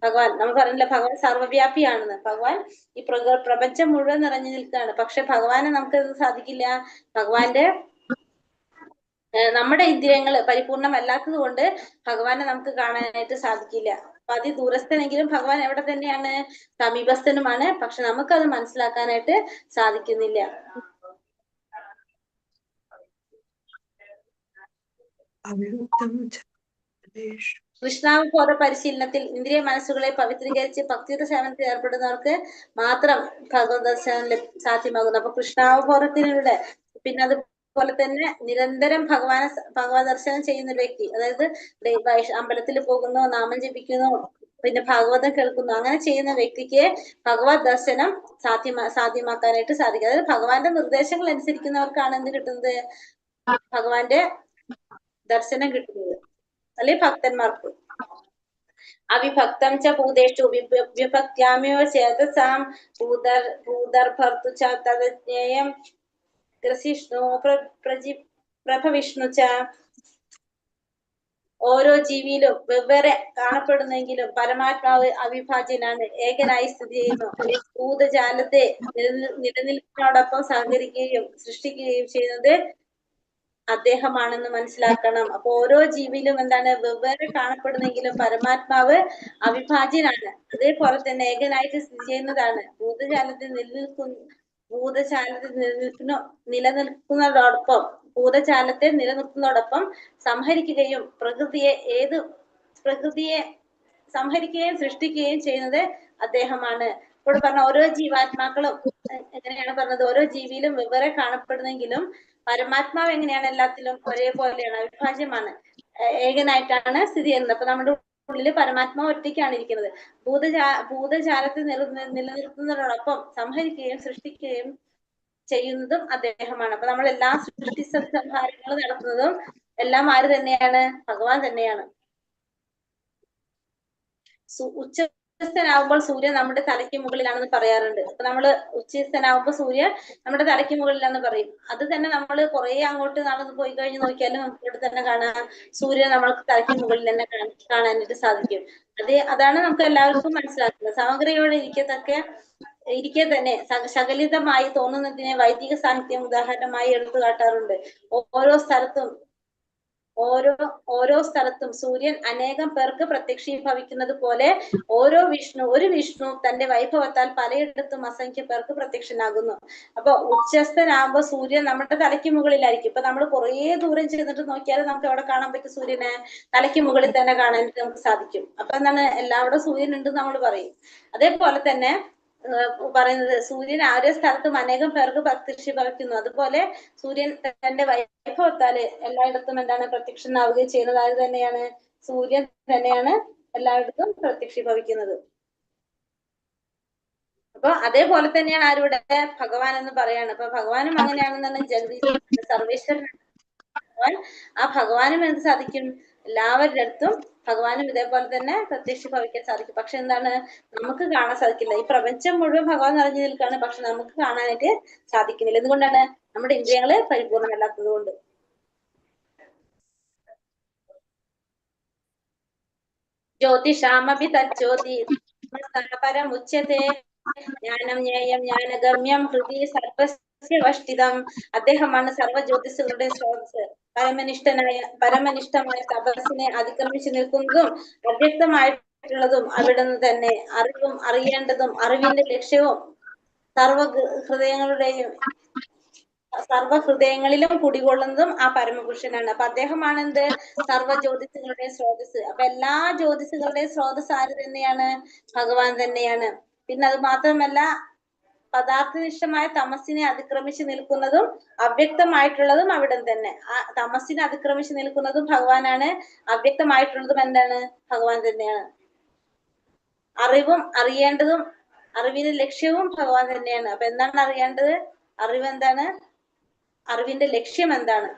ഭഗവാൻ. നമ്മൾ പറഞ്ഞില്ല ഭഗവാൻ സർവ്വവ്യാപിയാണെന്ന്. ഭഗവാൻ ഈ പ്രപഞ്ചം മുഴുവൻ നിറഞ്ഞു നിൽക്കുകയാണ്. പക്ഷെ ഭഗവാനെ നമുക്കത് സാധിക്കില്ല. ഭഗവാന്റെ നമ്മുടെ ഇന്ദ്രിയങ്ങൾ പരിപൂർണമല്ലാത്തത് കൊണ്ട് ഭഗവാനെ നമുക്ക് കാണാനായിട്ട് സാധിക്കില്ല. അപ്പൊ അതിദൂരസ്ഥനെങ്കിലും ഭഗവാൻ എവിടെ തന്നെയാണ്? സമീപസ്ഥനുമാണ്. പക്ഷെ നമുക്കത് മനസ്സിലാക്കാനായിട്ട് സാധിക്കുന്നില്ല. കൃഷ്ണാവബോധ പരിശീലനത്തിൽ ഇന്ദ്രിയ മനസ്സുകളെ പവിത്രീകരിച്ച് ഭക്തിയുത സേവനത്തിൽ ഏർപ്പെടുന്നവർക്ക് മാത്രം ഭഗവത് ദർശനം സാധ്യമാകുന്നു. അപ്പൊ കൃഷ്ണാവബോധത്തിലൂടെ പിന്നെ അതുപോലെ തന്നെ നിരന്തരം ഭഗവത് ദർശനം ചെയ്യുന്ന വ്യക്തി, അതായത് അമ്പലത്തിൽ പോകുന്നു, നാമം ജപിക്കുന്നു, പിന്നെ ഭാഗവതം കേൾക്കുന്നു, അങ്ങനെ ചെയ്യുന്ന വ്യക്തിക്ക് ഭഗവത് ദർശനം സാധ്യമാക്കാനായിട്ട് സാധിക്കും. അതായത് ഭഗവാന്റെ നിർദ്ദേശങ്ങൾ അനുസരിക്കുന്നവർക്കാണ് എന്ത് കിട്ടുന്നത്? ഭഗവാന്റെ ദർശനം കിട്ടുന്നത്. അല്ലെ ഭക്തന്മാർക്ക്. അവിഭക്തം ച ഭൂതേഷു വിഭക്ത്യാമ്യോ ചേതസാം ഭൂതർഭർത്തു ച തദജ്ഞേയം ഗ്രസിഷ്ണു പ്രഭവിഷ്ണു ച. ഓരോ ജീവിയിലും വെവ്വേറെ കാണപ്പെടുന്നെങ്കിലും പരമാത്മാവ് അവിഭാജ്യനാണ്, ഏകനായി സ്ഥിതി ചെയ്യുന്നു. ഭൂതജാലത്തെ നിലനിൽപ്പിനോടൊപ്പം സഹകരിക്കുകയും സൃഷ്ടിക്കുകയും ചെയ്യുന്നത് അദ്ദേഹമാണെന്ന് മനസ്സിലാക്കണം. അപ്പൊ ഓരോ ജീവിയിലും എന്താണ്? വെവ്വേറെ കാണപ്പെടുന്നെങ്കിലും പരമാത്മാവ് അവിഭാജ്യനാണ്. അതേപോലെ തന്നെ ഏകനായിട്ട് സ്ഥിതി ചെയ്യുന്നതാണ്. ഭൂതജാലത്തിൽ നിലനിൽക്കുന്നതോടൊപ്പം സംഹരിക്കുകയും പ്രകൃതിയെ സംഹരിക്കുകയും സൃഷ്ടിക്കുകയും ചെയ്യുന്നത് അദ്ദേഹമാണ്. ഇപ്പോൾ പറഞ്ഞ ഓരോ ജീവാത്മാക്കളും എങ്ങനെയാണ് പറഞ്ഞത്? ഓരോ ജീവിയിലും വെവ്വേറെ കാണപ്പെടുന്നെങ്കിലും പരമാത്മാവ് എങ്ങനെയാണ്? എല്ലാത്തിലും ഒരേപോലെയാണ്, അവിഭാജ്യമാണ്, ഏകനായിട്ടാണ് സ്ഥിതി ചെയ്യുന്നത്. അപ്പൊ നമ്മുടെ ഉള്ളില് പരമാത്മാവ് ഒറ്റയ്ക്കാണ് ഇരിക്കുന്നത്. ഭൂതജാലത്തിൽ നിലനിൽക്കുന്നതോടൊപ്പം സംഹരിക്കുകയും സൃഷ്ടിക്കുകയും ചെയ്യുന്നതും അദ്ദേഹമാണ്. അപ്പൊ നമ്മൾ എല്ലാ സൃഷ്ടി സംഹാരങ്ങളും നടത്തുന്നതും എല്ലാം ആര് തന്നെയാണ്? ഭഗവാൻ തന്നെയാണ്. ഉച്ചസ്ഥനാവുമ്പോൾ സൂര്യൻ നമ്മുടെ തലയ്ക്ക് മുകളിലാണെന്ന് പറയാറുണ്ട്. അപ്പൊ നമ്മള് ഉച്ചസ്ഥനാവുമ്പോൾ സൂര്യൻ നമ്മുടെ തലയ്ക്ക് മുകളിലാണെന്ന് പറയും. അത് തന്നെ നമ്മൾ കുറെ അങ്ങോട്ട് നടന്ന് പോയി കഴിഞ്ഞ് നോക്കിയാലും നമുക്ക് ഇവിടെ തന്നെ കാണാം, സൂര്യൻ നമ്മൾക്ക് തലയ്ക്ക് മുകളിൽ തന്നെ കാണാനായിട്ട് സാധിക്കും. അതാണ് നമുക്ക് എല്ലാവർക്കും മനസ്സിലാക്കുന്നത്. സമഗ്രയോടെ ഇരിക്കെ തന്നെ ശകലിതമായി തോന്നുന്നതിനെ വൈദിക സാഹിത്യം ഉദാഹരണമായി എടുത്തു കാട്ടാറുണ്ട്. ഓരോ സ്ഥലത്തും സൂര്യൻ അനേകം പേർക്ക് പ്രത്യക്ഷീഭവിക്കുന്നത് പോലെ ഒരു വിഷ്ണു തന്റെ വൈഭവത്താൽ പലയിടത്തും അസംഖ്യ പേർക്ക് പ്രത്യക്ഷനാകുന്നു. അപ്പൊ ഉച്ചസ്ഥനാകുമ്പോ സൂര്യൻ നമ്മുടെ തലയ്ക്ക് മുകളിലായിരിക്കും. ഇപ്പൊ നമ്മൾ കുറേ ദൂരം ചെന്നിട്ട് നോക്കിയാലും നമുക്ക് എവിടെ കാണാൻ പറ്റും? സൂര്യനെ തലയ്ക്ക് മുകളിൽ തന്നെ കാണാനായിട്ട് നമുക്ക് സാധിക്കും. അപ്പൊ എന്താണ്? എല്ലാവരും സൂര്യൻ ഉണ്ട് നമ്മൾ പറയും. അതേപോലെ തന്നെ പറയുന്നത് സൂര്യൻ ഓരോ സ്ഥലത്തും അനേകം പേർക്ക് പ്രത്യക്ഷീഭവിക്കുന്നു. അതുപോലെ സൂര്യൻ തന്റെ വൈഭവത്താല് എല്ലായിടത്തും എന്താണ്? പ്രത്യക്ഷനാവുകയും ചെയ്യുന്നത് ആര് തന്നെയാണ്? സൂര്യൻ തന്നെയാണ് എല്ലായിടത്തും പ്രത്യക്ഷീഭവിക്കുന്നത്. അപ്പൊ അതേപോലെ തന്നെയാണ് ആരുടെ? ഭഗവാൻ എന്ന് പറയാണ്. അപ്പൊ ഭഗവാനും അങ്ങനെയാണെന്നാണ് ജഗദീശ് സർവേശ്വരൻ ഭഗവാൻ. ആ ഭഗവാനും എന്ത് സാധിക്കും? എല്ലാവരുടെ അടുത്തും ഭഗവാനും ഇതേപോലെ തന്നെ പ്രത്യക്ഷീഭവിക്കാൻ സാധിക്കും. പക്ഷെ എന്താണ്? നമുക്ക് കാണാൻ സാധിക്കില്ല. ഈ പ്രപഞ്ചം മുഴുവൻ ഭഗവാൻ നിറഞ്ഞു നിൽക്കുകയാണ്, പക്ഷെ നമുക്ക് കാണാനായിട്ട് സാധിക്കുന്നില്ല. എന്തുകൊണ്ടാണ്? നമ്മുടെ ഇന്ദ്രിയങ്ങള് പരിപൂർണമല്ലാത്തത് കൊണ്ട്. ജ്യോതിഷാമപി തജ്ജ്യോതി പരമുച്യത്തെ ജ്ഞാനം ജ്ഞേയം ജ്ഞാനഗമ്യം ഹൃദി സർവസ്യ വഷ്ടിതം. അദ്ദേഹമാണ് സർവ്വ ജ്യോതിസുകളുടെ സ്രോതസ്. പരമനിഷ്ഠമായ തപസ്സിനെ അതിക്രമിച്ചു നിൽക്കുന്നതും അവ്യക്തമായിട്ടുള്ളതും അവിടുന്ന് തന്നെ. അറിവും അറിയേണ്ടതും അറിവിന്റെ ലക്ഷ്യവും സർവ്വ ഹൃദയങ്ങളുടെയും സർവ്വ ഹൃദയങ്ങളിലും കുടികൊള്ളുന്നതും ആ പരമപുരുഷനാണ്. അപ്പൊ അദ്ദേഹമാണ് എന്ത്? സർവ്വ ജ്യോതിസുകളുടെ സ്രോതസ്. അപ്പൊ എല്ലാ ജ്യോതിസുകളുടെ സ്രോതസ് ആര് തന്നെയാണ്? ഭഗവാൻ തന്നെയാണ്. പിന്നെ അത് മാത്രമല്ല, പദാർത്ഥനിഷ്ഠമായ തമസിനെ അതിക്രമിച്ച് നിൽക്കുന്നതും അവ്യക്തമായിട്ടുള്ളതും അവിടെ തന്നെ. ആ തമസിനെ അതിക്രമിച്ച് നിൽക്കുന്നതും ഭഗവാനാണ്, അവ്യക്തമായിട്ടുള്ളതും എന്താണ്? ഭഗവാൻ തന്നെയാണ്. അറിവും അറിയേണ്ടതും അറിവിന്റെ ലക്ഷ്യവും ഭഗവാൻ തന്നെയാണ്. അപ്പൊ എന്താണ് അറിയേണ്ടത്? അറിവ് എന്താണ്? അറിവിന്റെ ലക്ഷ്യം എന്താണ്?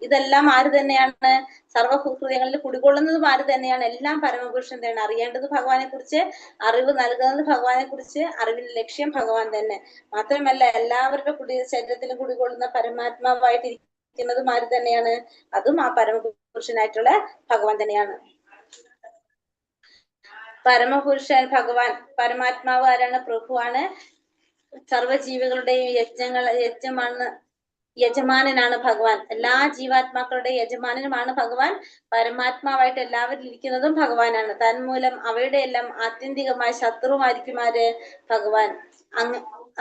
ഇതെല്ലാം ആര് തന്നെയാണ്? സർവ്വഹൃദയങ്ങളിൽ കുടികൊള്ളുന്നതും ആര് തന്നെയാണ്? എല്ലാം പരമപുരുഷൻ തന്നെയാണ്. അറിയേണ്ടത് ഭഗവാനെ കുറിച്ച്, അറിവ് നൽകുന്നത് ഭഗവാനെ കുറിച്ച്, അറിവിന്റെ ലക്ഷ്യം ഭഗവാൻ തന്നെ. മാത്രമല്ല, എല്ലാവരുടെ ശരീരത്തിലും കുടികൊള്ളുന്ന പരമാത്മാവായിട്ടിരിക്കുന്നതും ആര് തന്നെയാണ്? അതും ആ പരമപുരുഷനായിട്ടുള്ള ഭഗവാൻ തന്നെയാണ്. പരമപുരുഷൻ ഭഗവാൻ, പരമാത്മാവ് ആരാണ്? പ്രഭുവാണ്. സർവ്വജീവികളുടെയും യജമാനനാണ് ഭഗവാൻ. എല്ലാ ജീവാത്മാക്കളുടെ യജമാനനുമാണ് ഭഗവാൻ. പരമാത്മാവായിട്ട് എല്ലാവരിൽ ഇരിക്കുന്നതും ഭഗവാനാണ്. തന്മൂലം അവയുടെ എല്ലാം ആത്യന്തികമായ ശത്രുവായിരിക്കും ആര്? ഭഗവാൻ.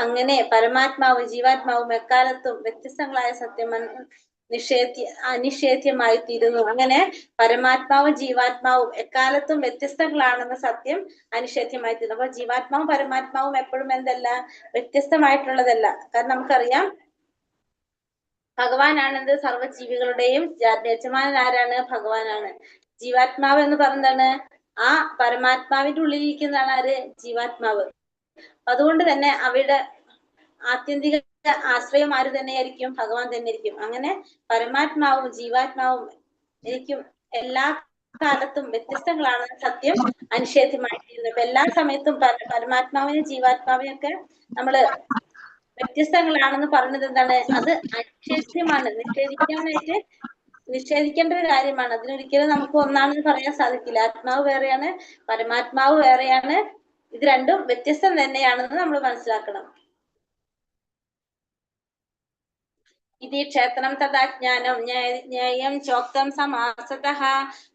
അങ്ങനെ പരമാത്മാവും ജീവാത്മാവും എക്കാലത്തും വ്യത്യസ്തങ്ങളായ സത്യം അനിഷേധ്യമായി തീരുന്നു. അങ്ങനെ പരമാത്മാവും ജീവാത്മാവും എക്കാലത്തും വ്യത്യസ്തങ്ങളാണെന്ന സത്യം അനിഷേധ്യമായി തീരുന്നു. അപ്പൊ ജീവാത്മാവും പരമാത്മാവും എപ്പോഴും എന്തല്ല? വ്യത്യസ്തമായിട്ടുള്ളതല്ല. കാരണം നമുക്കറിയാം, ഭഗവാനാണെന്ത്? സർവ്വജീവികളുടെയും യജമാനൻ ആരാണ്? ഭഗവാനാണ്. ജീവാത്മാവ് എന്ന് പറയുന്നതാണ് ആ പരമാത്മാവിന്റെ ഉള്ളിലിരിക്കുന്നതാണ് ആര്? ജീവാത്മാവ്. അതുകൊണ്ട് തന്നെ അവയുടെ ആത്യന്തിക ആശ്രയം ആര് തന്നെയായിരിക്കും? ഭഗവാൻ തന്നെ ആയിരിക്കും. അങ്ങനെ പരമാത്മാവും ജീവാത്മാവും എനിക്കും എല്ലാ കാലത്തും വ്യത്യസ്തങ്ങളാണ് സത്യം അനിഷേധ്യമായിത്തീരുന്നത്. അപ്പൊ എല്ലാ സമയത്തും പരമാത്മാവിനും ജീവാത്മാവിനും ഒക്കെ നമ്മള് വ്യത്യസ്തങ്ങളാണെന്ന് പറഞ്ഞത് എന്താണ്? അത് അനിഷേധ്യമാണ്, നിഷേധിക്കേണ്ട ഒരു കാര്യമാണ്. അതിനൊരിക്കലും നമുക്ക് ഒന്നാണെന്ന് പറയാൻ സാധിക്കില്ല. ആത്മാവ് വേറെയാണ്, പരമാത്മാവ് വേറെയാണ്. ഇത് രണ്ടും വ്യത്യസ്തം തന്നെയാണെന്ന് നമ്മൾ മനസ്സിലാക്കണം. ഇതി ക്ഷേത്രം തഥാ ജ്ഞാനം ജ്ഞേയം ചോക്തം സമാസതഃ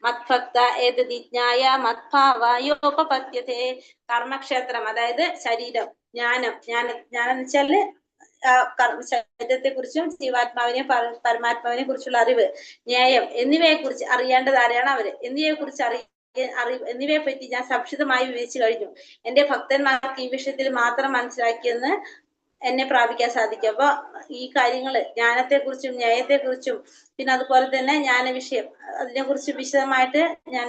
മത്ഭക്ത ഏതദിജ്ഞായ മത്ഭാവായോപപദ്യതേ. കർമ്മക്ഷേത്രം അതായത് ശരീരം, ജ്ഞാനം എന്ന് വെച്ചാല് ശരീരത്തെ കുറിച്ചും ജീവാത്മാവിനെ പരമാത്മാവിനെ കുറിച്ചുള്ള അറിവ്, ന്യായം എന്നിവയെ കുറിച്ച് അറിയേണ്ടത് ആരെയാണ്? അവര്. എന്നിവയെ കുറിച്ച് എന്നിവയെ പറ്റി ഞാൻ സംക്ഷിപ്തമായി വിവരിച്ചു കഴിഞ്ഞു. എന്റെ ഭക്തന്മാർക്ക് ഈ വിഷയത്തിൽ മാത്രം മനസ്സിലാക്കിയെന്ന് എന്നെ പ്രാപിക്കാൻ സാധിക്കും. അപ്പൊ ഈ കാര്യങ്ങള് ജ്ഞാനത്തെ കുറിച്ചും ന്യായത്തെ കുറിച്ചും പിന്നെ അതുപോലെ തന്നെ ജ്ഞാന വിഷയം അതിനെ കുറിച്ച് വിശദമായിട്ട് ഞാൻ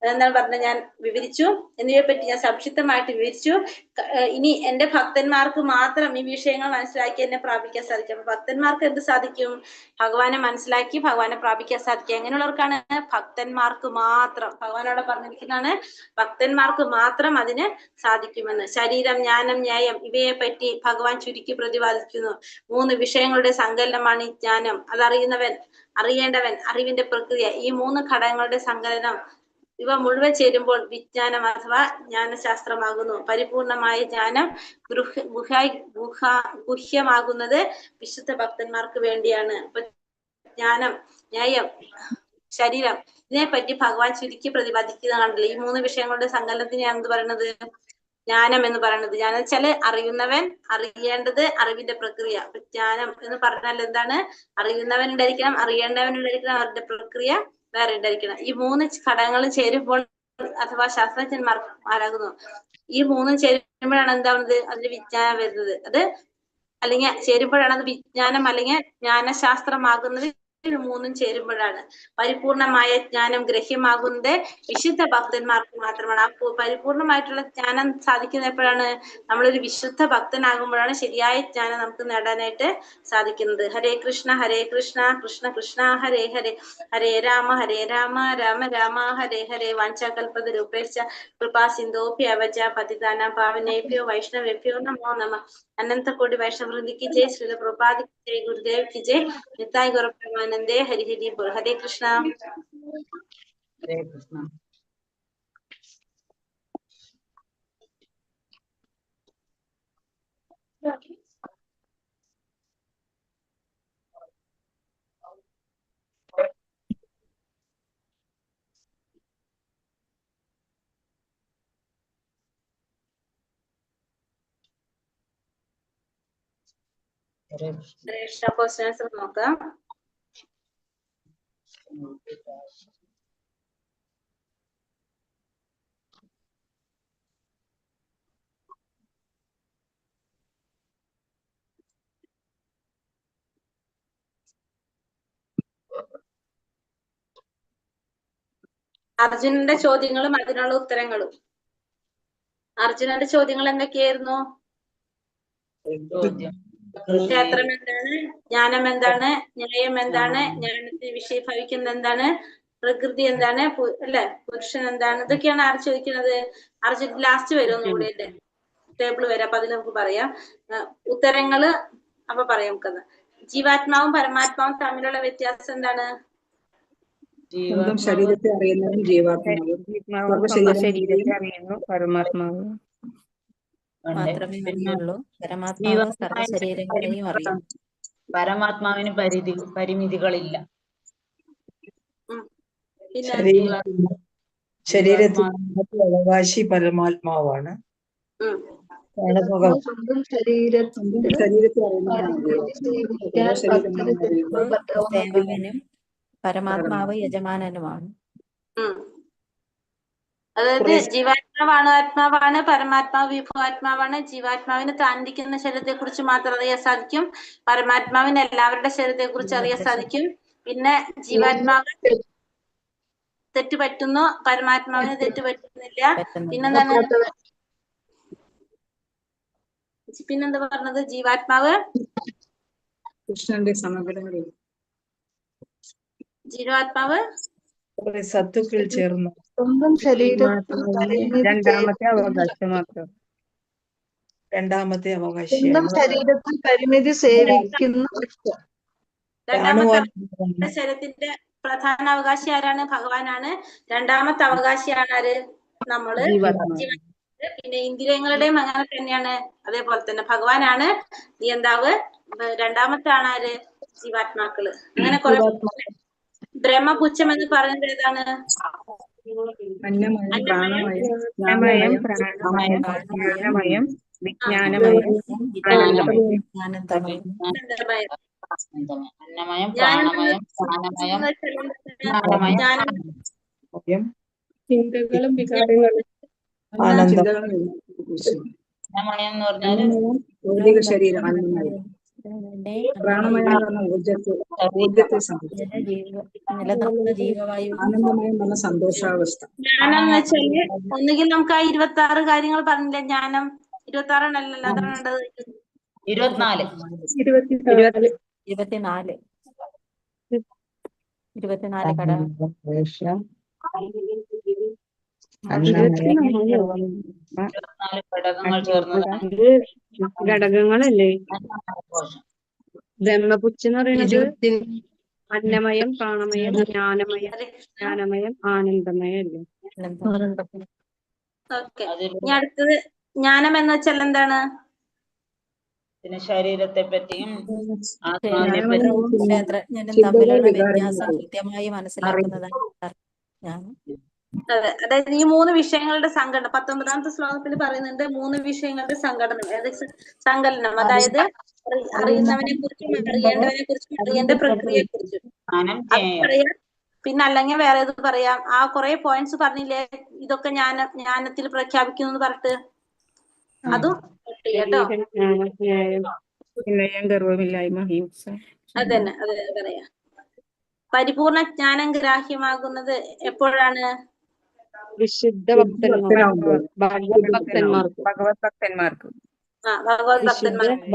എന്താണ് പറഞ്ഞത്, ഞാൻ വിവരിച്ചു. എന്നിവയെ പറ്റി ഞാൻ സംക്ഷിപ്തമായിട്ട് വിവരിച്ചു. ഇനി എന്റെ ഭക്തന്മാർക്ക് മാത്രം ഈ വിഷയങ്ങൾ മനസ്സിലാക്കി എന്നെ പ്രാപിക്കാൻ സാധിക്കും. അപ്പൊ ഭക്തന്മാർക്ക് എന്ത് സാധിക്കും? ഭഗവാനെ മനസ്സിലാക്കി ഭഗവാനെ പ്രാപിക്കാൻ സാധിക്കും. എങ്ങനെയുള്ളവർക്കാണ്? ഭക്തന്മാർക്ക് മാത്രം. ഭഗവാനോട് പറഞ്ഞിരിക്കുന്നതാണ് ഭക്തന്മാർക്ക് മാത്രം അതിന് സാധിക്കുമെന്ന്. ശരീരം, ജ്ഞാനം, ന്യായം ഇവയെ പറ്റി ഭഗവാൻ ചുരുക്കി പ്രതിപാദിക്കുന്നു. 3 വിഷയങ്ങളുടെ സങ്കലനമാണ് ഈ ജ്ഞാനം. അതറിയുന്നവൻ, അറിയേണ്ടവൻ, അറിവിന്റെ പ്രക്രിയ, ഈ 3 ഘടകങ്ങളുടെ സങ്കലനം. ഇവ മുഴുവൻ ചേരുമ്പോൾ വിജ്ഞാനം അഥവാ ജ്ഞാനശാസ്ത്രമാകുന്നു. പരിപൂർണമായ ജ്ഞാനം ഗുഹ്യമാകുന്നത് വിശുദ്ധ ഭക്തന്മാർക്ക് വേണ്ടിയാണ്. അപ്പൊ ജ്ഞാനം, ന്യായം, ശരീരം ഇതിനെപ്പറ്റി ഭഗവാൻ ചുരുക്കി പ്രതിപാദിക്കുന്നതാണല്ലോ. ഈ 3 വിഷയങ്ങളുടെ സങ്കലനത്തിനെയാണ് എന്ത് പറയുന്നത്? ജ്ഞാനം എന്ന് പറയുന്നത്. ജ്ഞാനം വെച്ചാല് അറിയുന്നവൻ, അറിയേണ്ടത്, അറിവിന്റെ പ്രക്രിയ. അപ്പൊ ജ്ഞാനം എന്ന് പറഞ്ഞാൽ എന്താണ്? അറിയുന്നവൻ ഉണ്ടായിരിക്കണം, അറിയേണ്ടവൻ ഉണ്ടായിരിക്കണം, അവരുടെ പ്രക്രിയ വേറെ ഉണ്ടായിരിക്കണം. ഈ 3 ഘടകങ്ങളും ചേരുമ്പോൾ അഥവാ ശാസ്ത്രജ്ഞന്മാരാകുന്നു. ഈ 3 ചേരുമ്പോഴാണ് എന്താവുന്നത്? അതിന്റെ വിജ്ഞാനം വരുന്നത്. അത് അല്ലെങ്കിൽ ചേരുമ്പോഴാണ് അത് വിജ്ഞാനം അല്ലെങ്കിൽ ജ്ഞാനശാസ്ത്രമാകുന്നത്. 3 ചേരുമ്പോഴാണ് പരിപൂർണമായ ജ്ഞാനം ഗ്രഹ്യമാകുന്നത് വിശുദ്ധ ഭക്തന്മാർക്ക് മാത്രമാണ്. ആ പരിപൂർണമായിട്ടുള്ള ജ്ഞാനം സാധിക്കുന്ന എപ്പോഴാണ്? നമ്മളൊരു വിശുദ്ധ ഭക്തനാകുമ്പോഴാണ് ശരിയായ ജ്ഞാനം നമുക്ക് നേടാനായിട്ട് സാധിക്കുന്നത്. ഹരേ കൃഷ്ണ കൃഷ്ണ കൃഷ്ണ ഹരേ ഹരേ, ഹരേ രാമ രാമ രാമ ഹരേ ഹരേ. വാഞ്ചാകൽപതരൂപേശ്ച കൃപാ സിന്ധോഭ്യവച പതിതാനാം പാവനേഭ്യോ വൈഷ്ണവേഭ്യോ നമോ നമഃ. अनंत कोटि वैष्णव वृंद की जय, श्रील प्रभुपाद की जय, गुरुदेव की जय, निताय गौर प्रेमानंदे, हरि हरि बोल। हरे कृष्णा। हरे कृष्ण। ഹരേ കൃഷ്ണ. ഹരേ കൃഷ്ണ. ക്വസ്റ്റ്യൻ ആൻസർ നോക്കാം. അർജുനന്റെ ചോദ്യങ്ങളും അതിനുള്ള ഉത്തരങ്ങളും. അർജുനന്റെ ചോദ്യങ്ങൾ എന്തൊക്കെയായിരുന്നു? ചോദ്യം ക്ഷേത്രം എന്താണ്? ജ്ഞാനം എന്താണ്? ന്യായം എന്താണ്? ജ്ഞാനത്തിന് വിഷയീഭവിക്കുന്നത് എന്താണ്? പ്രകൃതി എന്താണ്? അല്ലെ, പുരുഷൻ എന്താണ്? ഇതൊക്കെയാണ് ആര് ചോദിക്കുന്നത്? അർജുൻ ലാസ്റ്റ് വരും ഒന്നുകൂടി ടേബിൾ വരെ, അപ്പൊ അതിൽ നമുക്ക് പറയാം ഉത്തരങ്ങള്. അപ്പൊ പറയാം നമുക്കത്. ജീവാത്മാവും പരമാത്മാവും തമ്മിലുള്ള വ്യത്യാസം എന്താണ്? സ്വന്തം ശരീരത്തെ അറിയുന്നവൻ ജീവാത്മാവ്, ശരീരത്തെ അറിയുന്നു പരമാത്മാവ് മാത്രമേ അറിയുള്ളൂ. പരമാത്മാവ് സർവ്വശരീരങ്ങളെയും അറിയും. പരമാത്മാവിന് പരിമിതികളില്ല. ശരീരത്തിൽ അവകാശി പരമാത്മാവാണ്. സ്വന്തം ശരീരത്തെ സേവകനും പരമാത്മാവ് യജമാനനുമാണ്. അതായത് ജീവാത്മാവാണ് ആത്മാവാണ്, പരമാത്മാവ് വിഭവാത്മാവാണ്. ജീവാത്മാവിന് താനിരിക്കുന്ന ശരീരത്തെ കുറിച്ച് മാത്രം അറിയാൻ സാധിക്കും, പരമാത്മാവിന് എല്ലാവരുടെ ശരീരത്തെ കുറിച്ച് അറിയാൻ സാധിക്കും. പിന്നെ ജീവാത്മാവ് തെറ്റ് പറ്റുന്നു, പരമാത്മാവിന് തെറ്റ് പറ്റുന്നില്ല. പിന്നെന്താ പറഞ്ഞത്? ജീവാത്മാവ് കൃഷ്ണന്റെ സമഗ്രത, ജീവാത്മാവ് സത്തുക്കൾ ചേർന്നു. സ്വന്തം രണ്ടാമത്തെ അവകാശം മാത്രം. രണ്ടാമത്തെ അവകാശി സ്വന്തം ശരീരത്തിൽ പരിമിതി സേവിക്കുന്ന രണ്ടാമത്തെ ശരീരത്തിന്റെ പ്രധാന അവകാശി ആരാണ്? ഭഗവാനാണ്. രണ്ടാമത്തെ അവകാശിയാണ് ആര്? നമ്മള്. പിന്നെ ഇന്ദ്രിയങ്ങളുടെയും അങ്ങനെ തന്നെയാണ്. അതേപോലെ തന്നെ ഭഗവാനാണ് നിയന്താവ്. രണ്ടാമത്തെ ആണ് ആര്? ജീവാത്മാക്കള്. അങ്ങനെ കുറെ. ബ്രഹ്മപുച്ഛം എന്ന് പറയുന്നത് ഏതാണ്? അന്നമയം, പ്രാണമയം, ജ്ഞാനമയം, വിജ്ഞാനമയം, ആനന്ദമയം. അന്നമയം, പ്രാണമയം, ജ്ഞാനമയം, ചിന്തകളും വികാരങ്ങളും. അന്നമയം എന്ന് പറഞ്ഞാല് ഭൗതിക ശരീരം, അന്നമയം. പ്രാണമയം എന്ന് പറഞ്ഞ ഊർജത്തെ നിലനിർത്തുന്ന ജീവവായു. ആനന്ദമയം പറഞ്ഞ സന്തോഷാവസ്ഥ. ജ്ഞാനം എന്ന് വെച്ചാല് ഒന്നുകിൽ നമുക്ക് ആ 26 കാര്യങ്ങൾ പറഞ്ഞില്ലേ? ജ്ഞാനം 26 അല്ലല്ലോ, അത്ര വേണ്ടത് 24 ഘടകം. ഘടകങ്ങൾ ചേർന്നതാണ് ഘടകങ്ങളല്ലേ? ബ്രഹ്മപുച്ഛം എന്ന് പറയുന്നത് അന്നമയം, പ്രാണമയം, ജ്ഞാനമയം, ആനന്ദമയം അല്ലേ? ഓക്കെ. ഇനി അടുത്തത് ജ്ഞാനം എന്ന് വെച്ചാൽ എന്താണ്? പിന്നെ ശരീരത്തെ പറ്റിയും ക്ഷേത്രജ്ഞനും തമ്മിലുള്ള വ്യത്യാസം കൃത്യമായി മനസ്സിലാക്കുന്നതാണ് ജ്ഞാനം. അതെ, അതായത് ഈ 3 വിഷയങ്ങളുടെ സംഘടന 19ാമത്തെ ശ്ലോകത്തിൽ പറയുന്നുണ്ട്. 3 വിഷയങ്ങളുടെ സങ്കലനം. അതായത് അറിയുന്നവനെ കുറിച്ചും അറിയേണ്ടവനെ കുറിച്ചും അറിയേണ്ട പ്രക്രിയയെ കുറിച്ചും അത് പറയാം. പിന്നെ അല്ലെങ്കിൽ വേറെ ഏത് പറയാം? ആ കുറെ പോയിന്റ്സ് പറഞ്ഞില്ലേ, ഇതൊക്കെ ജ്ഞാനത്തിൽ പ്രഖ്യാപിക്കുന്നു എന്ന് പറഞ്ഞിട്ട് അതും കേട്ടോ. ഗർവമില്ലായ്മ, ഹിംസ. അതന്നെ, അതെ പറയാ. പരിപൂർണ ജ്ഞാനം ഗ്രാഹ്യമാകുന്നത് എപ്പോഴാണ്? വിശുദ്ധ ഭക്തന്മാർക്ക്. ഭഗവത് ഭക്തന്മാർക്ക്. ഭഗവത് ഭക്തന്മാർക്ക്